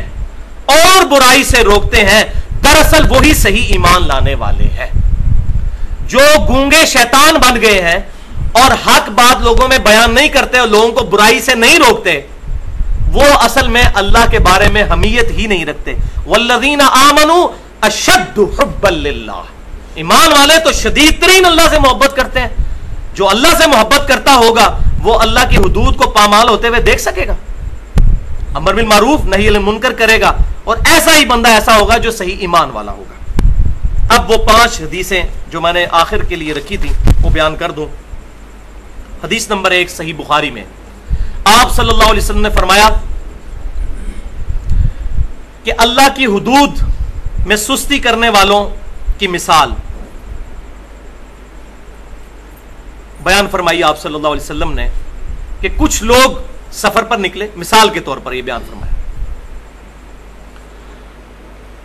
اور برائی سے روکتے ہیں، دراصل وہی صحیح ایمان لانے والے ہیں۔ جو گونگے شیطان بن گئے ہیں اور حق بات لوگوں میں بیان نہیں کرتے اور لوگوں کو برائی سے نہیں روکتے، وہ اصل میں اللہ کے بارے میں حمیت ہی نہیں رکھتے۔ والذین آمنوا اشد حبا للہ، ایمان والے تو شدید ترین اللہ سے محبت کرتے ہیں۔ جو اللہ سے محبت کرتا ہوگا وہ اللہ کی حدود کو پامال ہوتے ہوئے دیکھ سکے گا، امر بالمعروف نہی عن المنکر کرے گا، اور ایسا ہی بندہ ایسا ہوگا جو صحیح ایمان والا ہوگا۔ اب وہ 5 حدیثیں جو میں نے آخر کے لیے رکھی تھی وہ بیان کر دوں۔ حدیث نمبر 1 صحیح بخاری میں آپ صلی اللہ علیہ وسلم نے فرمایا کہ اللہ کی حدود میں سستی کرنے والوں کی مثال بیان فرمائی آپ صلی اللہ علیہ وسلم نے کہ کچھ لوگ سفر پر نکلے، مثال کے طور پر یہ بیان فرمایا،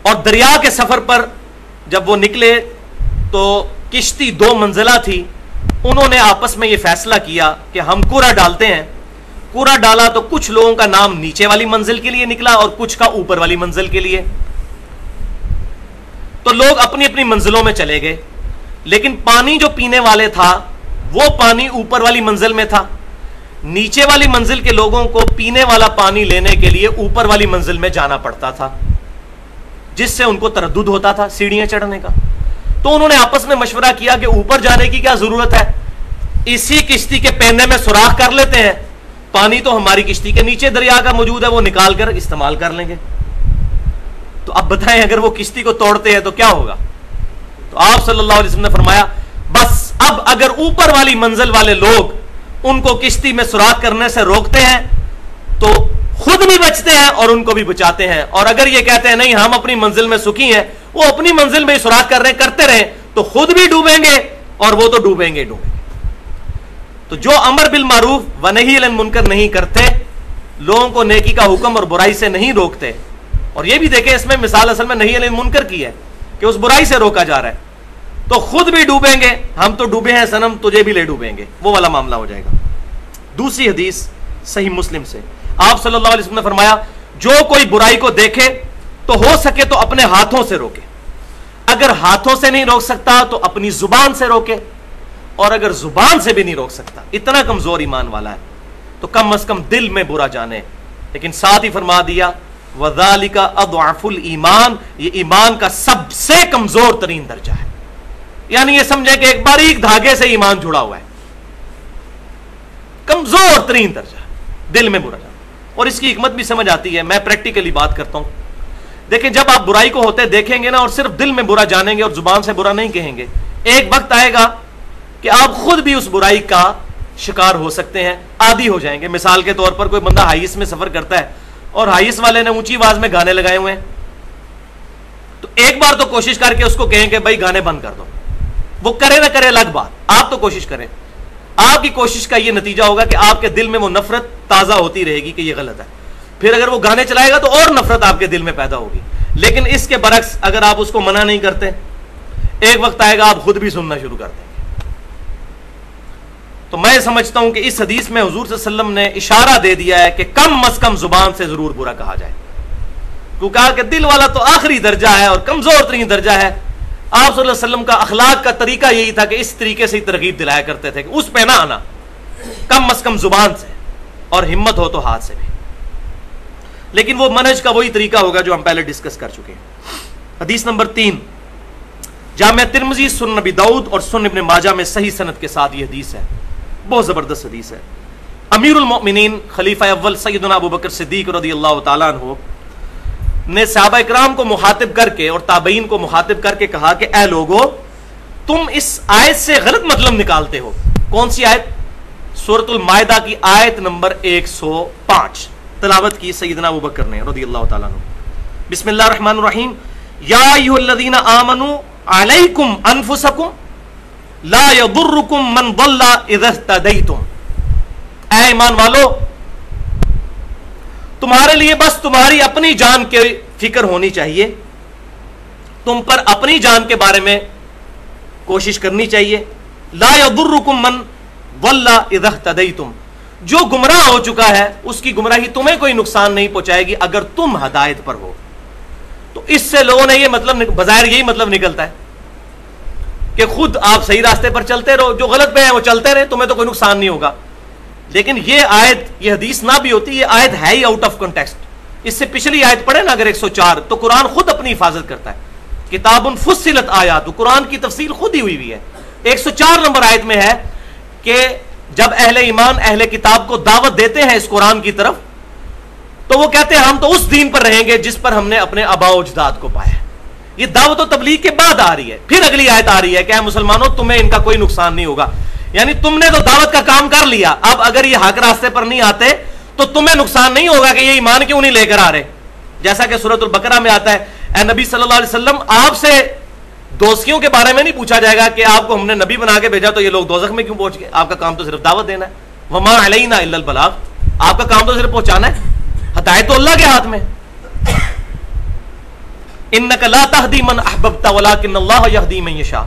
اور دریا کے سفر پر جب وہ نکلے تو کشتی 2 منزلہ تھی، انہوں نے آپس میں یہ فیصلہ کیا کہ ہم کوڑا ڈالتے ہیں۔ کوڑا ڈالا تو کچھ لوگوں کا نام نیچے والی منزل کے لیے نکلا اور کچھ کا اوپر والی منزل کے لیے، تو لوگ اپنی اپنی منزلوں میں چلے گئے، لیکن پانی جو پینے والے تھا وہ پانی اوپر والی منزل میں تھا، نیچے والی منزل کے لوگوں کو پینے والا پانی لینے کے لیے اوپر والی منزل میں جانا پڑتا تھا، جس سے ان کو تردد ہوتا تھا سیڑھیاں چڑھنے کا۔ تو انہوں نے آپس میں مشورہ کیا کہ اوپر جانے کی کیا ضرورت ہے، اسی کشتی کے پہنے میں سوراخ کر لیتے ہیں، پانی تو ہماری کشتی کے نیچے دریا کا موجود ہے، وہ نکال کر استعمال کر لیں گے۔ تو اب بتائیں اگر وہ کشتی کو توڑتے ہیں تو کیا ہوگا؟ تو آپ صلی اللہ علیہ وسلم نے فرمایا بس اب اگر اوپر والی منزل والے لوگ ان کو کشتی میں سوراخ کرنے سے روکتے ہیں تو خود بھی بچتے ہیں اور ان کو بھی بچاتے ہیں، اور اگر یہ کہتے ہیں نہیں ہم اپنی منزل میں سکھی ہیں، وہ اپنی منزل میں سوراخ کرتے رہیں تو خود بھی ڈوبیں گے اور وہ تو ڈوبیں گے۔ تو جو امر بالمعروف و نہی عن المنکر نہیں کرتے، لوگوں کو نیکی کا حکم اور برائی سے نہیں روکتے، اور یہ بھی دیکھیں اس میں مثال اصل میں نہی عن المنکر کی ہے کہ اس برائی سے روکا جا رہا ہے، تو خود بھی ڈوبیں گے، ہم تو ڈوبے ہیں صنم تجھے بھی لے ڈوبیں گے، وہ والا معاملہ ہو جائے گا۔ دوسری حدیث صحیح مسلم سے آپ صلی اللہ علیہ وسلم نے فرمایا جو کوئی برائی کو دیکھے تو ہو سکے تو اپنے ہاتھوں سے روکے، اگر ہاتھوں سے نہیں روک سکتا تو اپنی زبان سے روکے، اور اگر زبان سے بھی نہیں روک سکتا، اتنا کمزور ایمان والا ہے تو کم از کم دل میں برا جانے، لیکن ساتھ ہی فرما دیا وَذَلِكَ أَضْعَفُ الْإِيمَانِ، یہ ایمان کا سب سے کمزور ترین درجہ ہے، یعنی یہ سمجھے کہ ایک باریک دھاگے سے ایمان جڑا ہوا ہے، کمزور ترین درجہ دل میں برا جانا۔ اور اس کی حکمت بھی سمجھ آتی ہے، میں پریکٹیکلی بات کرتا ہوں۔ دیکھیں جب آپ برائی کو ہوتے دیکھیں گے نا اور صرف دل میں برا جانیں گے اور زبان سے برا نہیں کہیں گے، ایک وقت آئے گا کہ آپ خود بھی اس برائی کا شکار ہو سکتے ہیں، عادی ہو جائیں گے۔ مثال کے طور پر کوئی بندہ ہائیس میں سفر کرتا ہے اور ہائیس والے نے اونچی آواز میں گانے لگائے ہوئے ہیں، تو ایک بار تو کوشش کر کے اس کو کہیں کہ بھائی گانے بند کر دو، وہ کرے نہ کرے الگ بات، آپ تو کوشش کریں۔ آپ کی کوشش کا یہ نتیجہ ہوگا کہ آپ کے دل میں وہ نفرت تازہ ہوتی رہے گی کہ یہ غلط ہے، پھر اگر وہ گانے چلائے گا تو اور نفرت آپ کے دل میں پیدا ہوگی۔ لیکن اس کے برعکس اگر آپ اس کو منع نہیں کرتے، ایک وقت آئے گا آپ خود بھی سننا شروع کر دیں گے۔ تو میں سمجھتا ہوں کہ اس حدیث میں حضور صلی اللہ علیہ وسلم نے اشارہ دے دیا ہے کہ کم از کم زبان سے ضرور برا کہا جائے، کیونکہ کہا کہ دل والا تو آخری درجہ ہے اور کمزور ترین درجہ ہے۔ آپ صلی اللہ علیہ وسلم کا اخلاق کا طریقہ یہی تھا کہ اس طریقے سے ترغیب دلایا کرتے تھے کہ اس پہ نہ آنا، کم از کم زبان سے، اور ہمت ہو تو ہاتھ سے بھی، لیکن وہ منہج کا وہی طریقہ ہوگا جو ہم پہلے ڈسکس کر چکے ہیں۔ حدیث نمبر 3 جامع ترمذی، سنن نبی داؤد اور سنن ابن ماجہ میں صحیح سند کے ساتھ یہ حدیث ہے، بہت زبردست حدیث ہے۔ امیر المؤمنین خلیفہ اول سیدنا ابو بکر صدیق رضی اللہ تعالیٰ عنہ نے صحابہ اکرام کو مخاطب کر کے اور تابعین کو مخاطب کر کے کہا کہ اے لوگو تم اس آیت سے غلط مطلب نکالتے ہو۔ کون سی آیت؟ سورۃ المائدہ کی آیت نمبر 105 تلاوت کی سیدنا ابو بکر نے رضی اللہ تعالیٰ عنہ۔ بسم اللہ الرحمن الرحیم، یا ایھا الذین آمنوا علیکم انفسکم لا یضرکم من ضل اذا اہتدیتم، اے ایمان والو تمہارے لیے بس تمہاری اپنی جان کی فکر ہونی چاہیے، تم پر اپنی جان کے بارے میں کوشش کرنی چاہیے۔ لا یضرکم من ضل اذا اہتدیتم، جو گمراہ ہو چکا ہے اس کی گمراہی تمہیں کوئی نقصان نہیں پہنچائے گی اگر تم ہدایت پر ہو۔ تو اس سے لوگوں نے یہ مطلب بظاہر یہی مطلب نکلتا ہے کہ خود آپ صحیح راستے پر چلتے رہو، جو غلط پہ ہے وہ چلتے رہے، تمہیں تو کوئی نقصان نہیں ہوگا۔ لیکن یہ آیت، یہ حدیث نہ بھی ہوتی، یہ آیت ہے ہی آؤٹ آف کنٹیکسٹ۔ اس سے پچھلی آیت پڑھے نا اگر 104، تو قرآن خود اپنی حفاظت کرتا ہے۔ کتاب فصلت آیات، قرآن کی تفصیل خود ہی ہوئی ہے۔ 104 نمبر آیت میں ہے کہ جب اہل ایمان اہل کتاب کو دعوت دیتے ہیں اس قرآن کی طرف، تو وہ کہتے ہیں ہم تو اس دین پر رہیں گے جس پر ہم نے اپنے آباء و اجداد کو پایا۔ یہ دعوت و تبلیغ کے بعد آ رہی ہے، پھر اگلی آیت آ رہی ہے کہ اے مسلمانوں تمہیں ان کا کوئی نقصان نہیں ہوگا، یعنی تم نے تو دعوت کا کام کر لیا، اب اگر یہ حق راستے پر نہیں آتے تو تمہیں نقصان نہیں ہوگا کہ یہ ایمان کیوں نہیں لے کر آ رہے۔ جیسا کہ سورۃ البقرہ میں آتا ہے اے نبی صلی اللہ علیہ وسلم آپ سے دوستیوں کے بارے میں نہیں پوچھا جائے گا کہ آپ کو ہم نے نبی بنا کے بھیجا تو یہ لوگ دوزخ میں کیوں پہنچ گئے, آپ کا کام تو صرف دعوت دینا ہے. وما علینا الا البلاغ, آپ کا کام تو صرف پہنچانا ہے, ہدایت تو اللہ کے ہاتھ میں. انک لا تہدی من احببت ولکن اللہ یہدی من یشاء,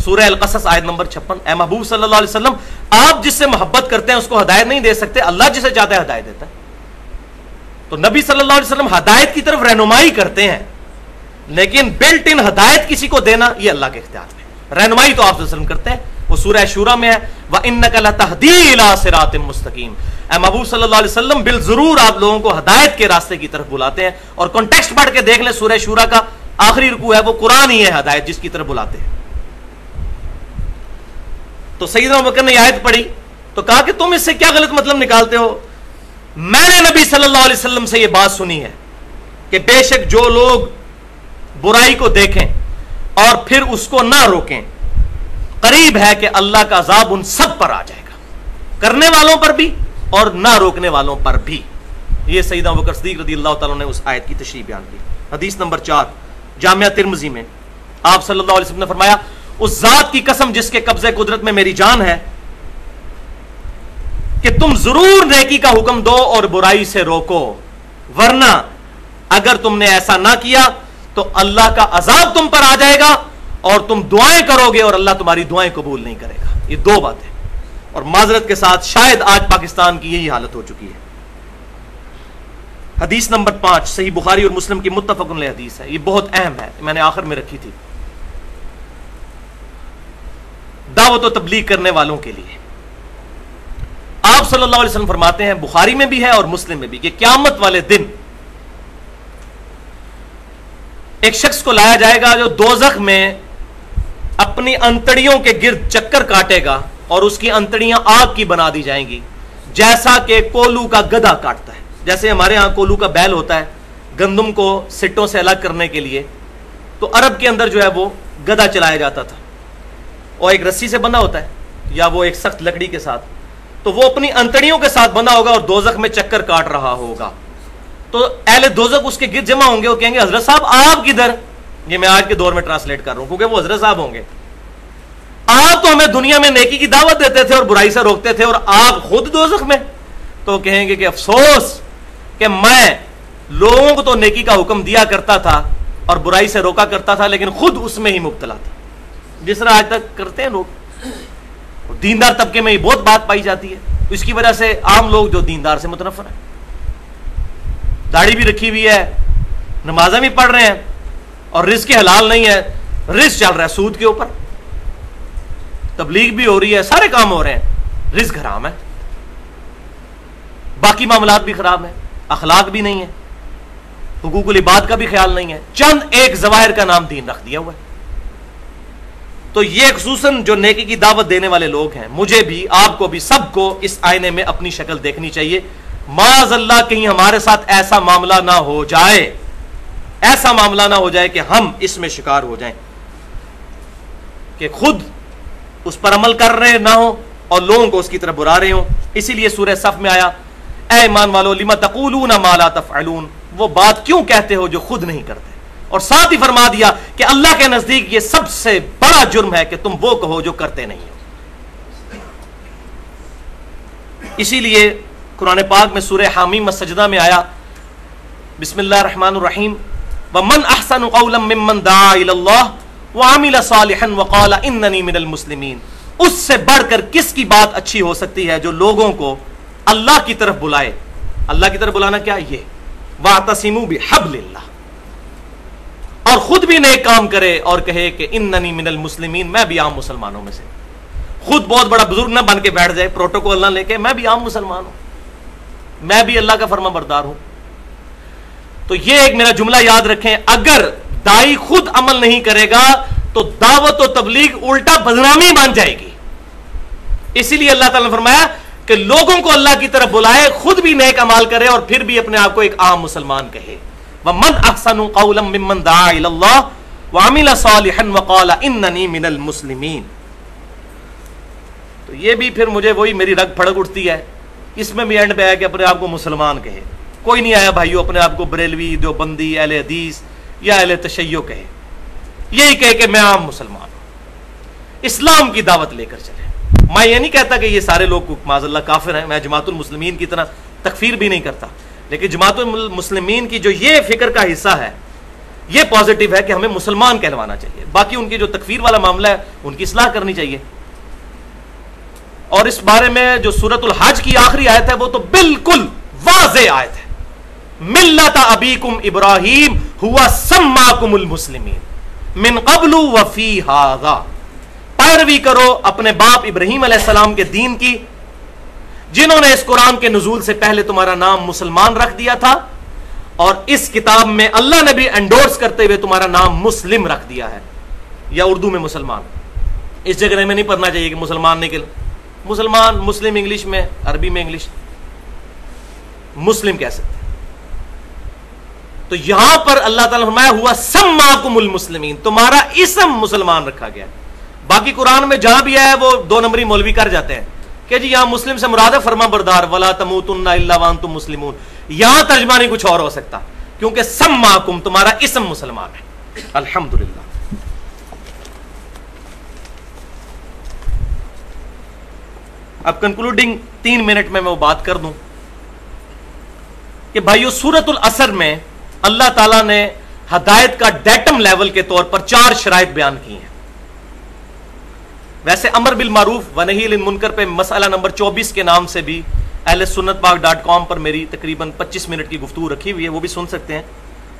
سورہ القصص آیت نمبر 56. اے محبوب صلی اللہ علیہ وسلم آپ جس سے محبت کرتے ہیں اس کو ہدایت نہیں دے سکتے, اللہ جسے چاہتا ہے ہدایت دیتا ہے. تو نبی صلی اللہ علیہ وسلم ہدایت کی طرف رہنمائی کرتے ہیں, لیکن بلٹ ان ہدایت کسی کو دینا یہ اللہ کے اختیار میں. رہنمائی تو آپ صلی اللہ علیہ وسلم کرتے ہیں, وہ سورہ شورى میں ہے وَإِنَّكَ لَتَهْدِي إِلَىٰ صِرَاطٍ مُسْتَقِيمٍ. اے محبوب صلی اللہ علیہ وسلم بالضرور آپ لوگوں کو ہدایت کے راستے کی طرف بلاتے ہیں. اور کانٹیکسٹ پڑھ کے دیکھ لیں, سورہ شورى کا آخری رکوع ہے, وہ قرآن ہی ہے ہدایت جس کی طرف بلاتے ہیں. تو سیدنا ابوبکر نے آیت پڑھی تو کہا کہ تم اس سے کیا غلط مطلب نکالتے ہو؟ میں نے نبی صلی اللہ علیہ وسلم سے یہ بات سنی ہے کہ بے شک جو لوگ برائی کو دیکھیں اور پھر اس کو نہ روکیں, قریب ہے کہ اللہ کا عذاب ان سب پر آ جائے گا, کرنے والوں پر بھی اور نہ روکنے والوں پر بھی. یہ سیدنا ابوبکر صدیق رضی اللہ تعالیٰ نے اس آیت کی تشریح بیان کی. حدیث نمبر 4 جامعہ ترمذی میں آپ صلی اللہ علیہ وسلم نے فرمایا, اس ذات کی قسم جس کے قبضے قدرت میں میری جان ہے کہ تم ضرور نیکی کا حکم دو اور برائی سے روکو, ورنہ اگر تم نے ایسا نہ کیا تو اللہ کا عذاب تم پر آ جائے گا اور تم دعائیں کرو گے اور اللہ تمہاری دعائیں قبول نہیں کرے گا. یہ دو باتیں, اور معذرت کے ساتھ شاید آج پاکستان کی یہی حالت ہو چکی ہے. حدیث نمبر 5 صحیح بخاری اور مسلم کی متفق علیہ حدیث ہے, یہ بہت اہم ہے, میں نے آخر میں رکھی تھی. دعوت و تبلیغ کرنے والوں کے لیے آپ صلی اللہ علیہ وسلم فرماتے ہیں, بخاری میں بھی ہے اور مسلم میں بھی, کہ قیامت والے دن ایک شخص کو لایا جائے گا جو دوزخ میں اپنی انتڑیوں کے گرد چکر کاٹے گا اور اس کی انتڑیاں آگ کی بنا دی جائیں گی, جیسا کہ کولو کا گدھا کاٹتا ہے. جیسے ہمارے ہاں کولو کا بیل ہوتا ہے گندم کو سٹوں سے الگ کرنے کے لیے, تو عرب کے اندر جو ہے وہ گدھا چلایا جاتا تھا, اور ایک رسی سے بندھا ہوتا ہے یا وہ ایک سخت لکڑی کے ساتھ, تو وہ اپنی انتڑیوں کے ساتھ بندھا ہوگا اور دوزخ میں چکر کاٹ رہا ہوگا. تو اہل دوزخ اس کے گرد جمع ہوں گے, وہ کہیں گے حضرت صاحب آپ کدھر؟ یہ میں آج کے دور میں ٹرانسلیٹ کر رہا ہوں کیونکہ وہ حضرت صاحب ہوں گے. آپ تو ہمیں دنیا میں نیکی کی دعوت دیتے تھے اور برائی سے روکتے تھے, اور آپ خود دوزخ میں. تو کہیں گے کہ افسوس کہ میں لوگوں کو تو نیکی کا حکم دیا کرتا تھا اور برائی سے روکا کرتا تھا, لیکن خود اس میں ہی مبتلا تھا, جس طرح آج تک کرتے ہیں لوگ. دیندار طبقے میں یہ بہت بات پائی جاتی ہے, اس کی وجہ سے عام لوگ جو دیندار سے متنفر ہیں, داڑھی بھی رکھی ہوئی ہے, نمازیں بھی پڑھ رہے ہیں, اور رزق حلال نہیں ہے, رزق چل رہا ہے سود کے اوپر, تبلیغ بھی ہو رہی ہے, سارے کام ہو رہے ہیں, رزق حرام ہے, باقی معاملات بھی خراب ہیں, اخلاق بھی نہیں ہے, حقوق العباد کا بھی خیال نہیں ہے, چند ایک ظواہر کا نام دین رکھ دیا ہوا ہے. تو یہ خصوصاً جو نیکی کی دعوت دینے والے لوگ ہیں, مجھے بھی, آپ کو بھی, سب کو اس آئینے میں اپنی شکل دیکھنی چاہیے. معاذ اللہ کہیں ہمارے ساتھ ایسا معاملہ نہ ہو جائے, ایسا معاملہ نہ ہو جائے کہ ہم اس میں شکار ہو جائیں, کہ خود اس پر عمل کر رہے نہ ہو اور لوگوں کو اس کی طرف بلا رہے ہوں. اسی لیے سورہ صف میں آیا, اے ایمان والو لما تقولون ما لا تفعلون, وہ بات کیوں کہتے ہو جو خود نہیں کرتے. اور ساتھ ہی فرما دیا کہ اللہ کے نزدیک یہ سب سے بڑا جرم ہے کہ تم وہ کہو جو کرتے نہیں ہو. اسی لیے قرآن پاک میں سورہ حامیم السجدہ میں آیا, بسم اللہ الرحمن الرحیم, وَمَنْ أَحْسَنُ قَوْلًا مِّمَّنْ دَعَا إِلَى اللَّهِ وَعَمِلَ صَالِحًا وَقَالَ إِنَّنِي مِنَ الْمُسْلِمِينَ. اس سے بڑھ کر کس کی بات اچھی ہو سکتی ہے جو لوگوں کو اللہ کی طرف بلائے. اللہ کی طرف بلانا کیا یہ, وَاعْتَصِمُوا بِحَبْلِ اللَّهِ, اور خود بھی نیک کام کرے اور کہے کہ اننی من المسلمین, میں بھی عام مسلمانوں میں سے. خود بہت بڑا بزرگ نہ بن کے بیٹھ جائے پروٹوکول نہ لے کے, میں بھی عام مسلمان ہوں, میں بھی اللہ کا فرما بردار ہوں. تو یہ ایک میرا جملہ یاد رکھیں, اگر دائی خود عمل نہیں کرے گا تو دعوت و تبلیغ الٹا بدنامی بن جائے گی. اسی لیے اللہ تعالیٰ نے فرمایا کہ لوگوں کو اللہ کی طرف بلائے, خود بھی نیک اعمال کرے اور پھر بھی اپنے آپ کو ایک عام مسلمان کہے. وَمَنْ أَحْسَنُ قَوْلًا مِّمَّنْ دَعَا إِلَى اللَّهِ وَعَمِلَ صَالِحًا وَقَالَ إِنَّنِي مِنَ الْمُسْلِمِينَ. تو یہ بھی پھر مجھے وہی میری رگ پھڑک اٹھتی ہے, اس میں بھی اینڈ پہ آیا کہ اپنے آپ کو مسلمان کہے. کوئی نہیں آیا بھائیو اپنے آپ کو بریلوی, دیوبندی, اہل حدیث یا اہل تشیع کہے، یہی کہے کہ میں عام مسلمان ہوں، اسلام کی دعوت لے کر چلے۔ میں یہ نہیں کہتا کہ یہ سارے لوگ معاذ اللہ کافر ہیں، میں جماعت المسلمین کی طرح تکفیر بھی نہیں کرتا، لیکن جماعت المسلمین کی جو یہ فکر کا حصہ ہے یہ پازیٹو ہے کہ ہمیں مسلمان کہلوانا چاہیے، باقی ان کی جو تکفیر والا معاملہ ہے ان کی اصلاح کرنی چاہیے۔ اور اس بارے میں جو سورۃ الحج کی آخری آیت ہے وہ تو بالکل واضح آیت ہے، ملت ابیکم ابراہیم ہوا سماکم المسلمین من قبل وفی ھذا، پیروی کرو اپنے باپ ابراہیم علیہ السلام کے دین کی، جنہوں نے اس قرآن کے نزول سے پہلے تمہارا نام مسلمان رکھ دیا تھا، اور اس کتاب میں اللہ نے بھی انڈورس کرتے ہوئے تمہارا نام مسلم رکھ دیا ہے، یا اردو میں مسلمان۔ اس جگہ میں نہیں پڑھنا چاہیے کہ مسلمان نکل، مسلمان مسلم انگلش میں، عربی میں انگلش مسلم کہہ سکتے۔ تو یہاں پر اللہ تعالیٰ نے فرمایا ہوا سماکم المسلمین، تمہارا اسم مسلمان رکھا گیا۔ باقی قرآن میں جہاں بھی ہے وہ دو نمبری مولوی کر جاتے ہیں کہ جی یہاں مسلم سے مراد ہے فرما بردار، ولا تموتن الا وانتم مسلمون، یہاں ترجمہ نہیں کچھ اور ہو سکتا، کیونکہ سماکم تمہارا اسم مسلمان ہے۔ الحمدللہ۔ اب کنکلوڈنگ 3 منٹ میں وہ بات کر دوں کہ بھائیو سورۃ العصر میں اللہ تعالیٰ نے ہدایت کا ڈیٹم لیول کے طور پر 4 شرائط بیان کی ہیں۔ ویسے امر بالمعروف و نہی عن المنکر پہ مسئلہ نمبر 24 کے نام سے بھی اہل سنت پاک .com پر میری تقریباً 25 منٹ کی گفتگو رکھی ہوئی ہے، وہ بھی سن سکتے ہیں،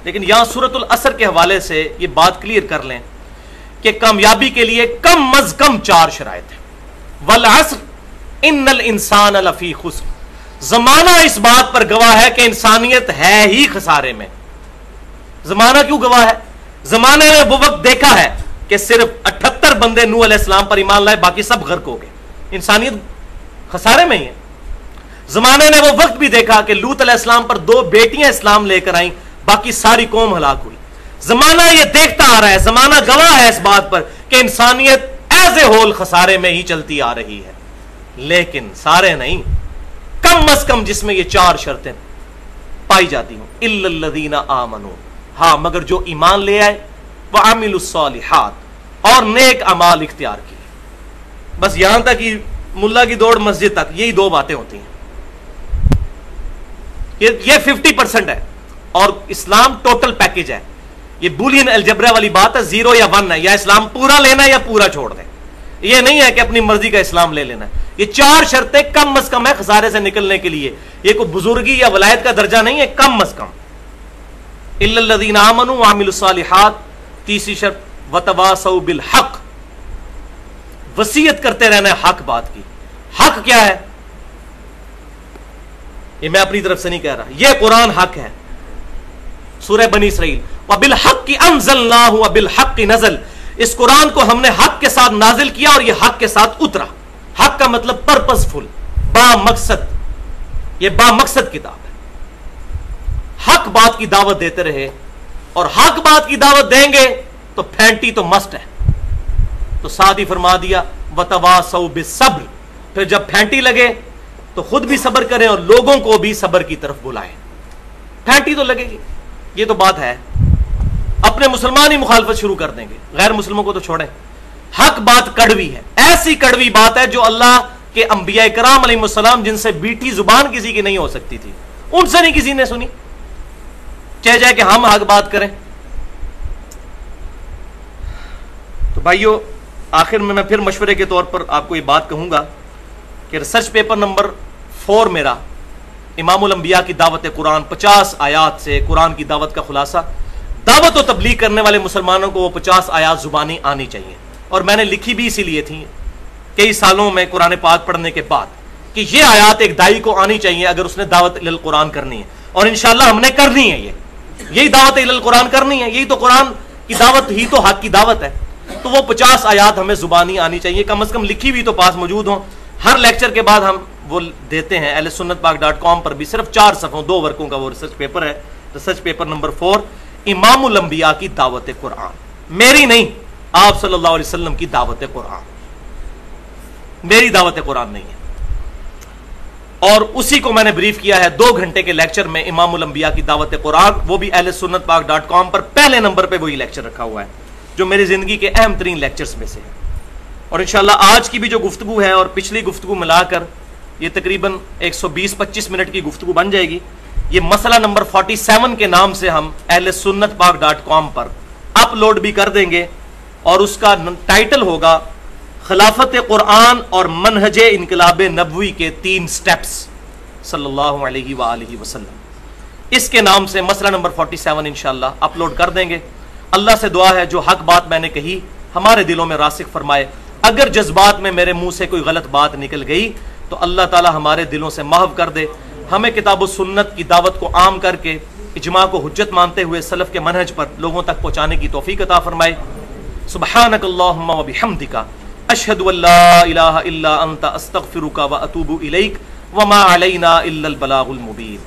لیکن یہاں سورۃ العصر کے حوالے سے یہ بات کلیئر کر لیں کہ کامیابی کے لیے کم از کم 4 شرائط ہیں۔ والعصر ان الانسان لفی خسر، زمانہ اس بات پر گواہ ہے کہ انسانیت ہے ہی خسارے میں۔ زمانہ کیوں گواہ ہے؟ زمانے نے وہ وقت دیکھا ہے کہ صرف 78 بندے نوح علیہ السلام پر ایمان لائے، باقی سب غرق ہو گئے، انسانیت خسارے میں ہی ہے۔ زمانے نے وہ وقت بھی دیکھا کہ لوط علیہ السلام پر 2 بیٹیاں اسلام لے کر آئیں، باقی ساری قوم ہلاک ہوئی۔ زمانہ یہ دیکھتا آ رہا ہے، زمانہ گواہ ہے اس بات پر کہ انسانیت ایز اے ہول خسارے میں ہی چلتی آ رہی ہے، لیکن سارے نہیں، کم از کم جس میں یہ 4 شرطیں پائی جاتی ہوں، الا الذین آمنوا، ہاں مگر جو ایمان لے آئے، وعملوا الصالحات، اور نیک اعمال اختیار کیے۔ بس یہاں تک ہی ملا کی دوڑ مسجد تک، یہی 2 باتیں ہوتی ہیں، یہ 50% ہے، اور اسلام ٹوٹل پیکج ہے۔ یہ بولین الجبرا والی بات ہے، 0 یا 1 ہے، یا اسلام پورا لینا ہے یا پورا چھوڑ دیں، یہ نہیں ہے کہ اپنی مرضی کا اسلام لے لینا ہے۔ یہ 4 شرطیں کم از کم ہے خسارے سے نکلنے کے لیے، یہ کوئی بزرگی یا ولایت کا درجہ نہیں ہے، کم از کم۔ الا الذین آمنوا وعملوا الصالحات، تیسری شرط وتواصوا بالحق، وصیت کرتے رہنا ہے حق بات کی۔ حق کیا ہے؟ یہ میں اپنی طرف سے نہیں کہہ رہا، یہ قرآن حق ہے۔ سورہ بنی اسرائیل وبالحق انزلناہ وبالحق نزل، اس قرآن کو ہم نے حق کے ساتھ نازل کیا اور یہ حق کے ساتھ اترا۔ حق کا مطلب پرپز فل، با مقصد، یہ با مقصد کتاب ہے۔ حق بات کی دعوت دیتے رہے، اور حق بات کی دعوت دیں گے تو پھینٹی تو مسٹ ہے، تو ساتھ ہی فرما دیا وتواصوا بالصبر، پھر جب پھینٹی لگے تو خود بھی صبر کریں اور لوگوں کو بھی صبر کی طرف بلائیں۔ پھینٹی تو لگے گی، یہ تو بات ہے، اپنے مسلمان ہی مخالفت شروع کر دیں گے، غیر مسلموں کو تو چھوڑیں۔ حق بات کڑوی ہے، ایسی کڑوی بات ہے جو اللہ کے انبیاء کرام علیہ السلام، جن سے بیٹھی زبان کسی کی نہیں ہو سکتی تھی، ان سے نہیں کسی نے سنی، چاہے جائے کہ ہم حق بات کریں۔ تو بھائیو آخر میں پھر مشورے کے طور پر آپ کو یہ بات کہوں گا کہ ریسرچ پیپر نمبر 4 میرا امام الانبیاء کی دعوت قرآن، 50 آیات سے قرآن کی دعوت کا خلاصہ۔ دعوت و تبلیغ کرنے والے مسلمانوں کو وہ 50 آیات زبانی آنی چاہیے، اور میں نے لکھی بھی اسی لیے تھی کئی سالوں میں قرآن پاک پڑھنے کے بعد کہ یہ آیات ایک دائی کو آنی چاہیے اگر اس نے دعوت الی القرآن کرنی ہے، اور انشاءاللہ ہم نے کرنی ہے، یہی دعوت الی القرآن کرنی ہے، یہی تو قرآن کی دعوت ہی تو حق کی دعوت ہے۔ تو وہ 50 آیات ہمیں زبانی آنی چاہیے، کم از کم لکھی بھی تو پاس موجود ہوں۔ ہر لیکچر کے بعد ہم وہ دیتے ہیں اہل سنت پاک .com پر بھی، صرف 4 صفحوں 2 ورقوں کا وہ ریسرچ پیپر ہے، ریسرچ پیپر نمبر 4 امام الانبیاء کی دعوت قرآن، میری نہیں، آپ صلی اللہ علیہ وسلم کی دعوت قرآن، میری دعوت قرآن نہیں ہے۔ اور اسی کو میں نے بریف کیا ہے 2 گھنٹے کے لیکچر میں امام الانبیاء کی دعوت قرآن، وہ بھی اہل سنت پاک .com پر پہلے نمبر پہ وہی لیکچر رکھا ہوا ہے جو میری زندگی کے اہم ترین لیکچرز میں سے ہے۔ اور انشاءاللہ آج کی بھی جو گفتگو ہے اور پچھلی گفتگو ملا کر یہ تقریباً 120-25 منٹ کی گفتگو بن جائے گی۔ یہ مسئلہ نمبر 47 کے نام سے ہم اہل سنت پاک .com پر اپلوڈ بھی کر دیں گے، اور اس کا ٹائٹل ہوگا خلافت قرآن اور منہج انقلاب نبوی کے 3 سٹیپس صلی اللہ علیہ وآلہ وسلم۔ اس کے نام سے مسئلہ نمبر 47 انشاءاللہ اپلوڈ کر دیں گے۔ اللہ سے دعا ہے جو حق بات میں نے کہی ہمارے دلوں میں راسخ فرمائے، اگر جذبات میں میرے منہ سے کوئی غلط بات نکل گئی تو اللہ تعالی ہمارے دلوں سے محو کر دے، ہمیں کتاب و سنت کی دعوت کو عام کر کے اجماع کو حجت مانتے ہوئے سلف کے منہج پر لوگوں تک پہنچانے کی توفیق عطا فرمائے۔ سبحانک اللہم و بحمدک، اشہد ان لا الہ الا انت، استغفرک و اتوب الیک، وما علینا الا البلاغ المبین۔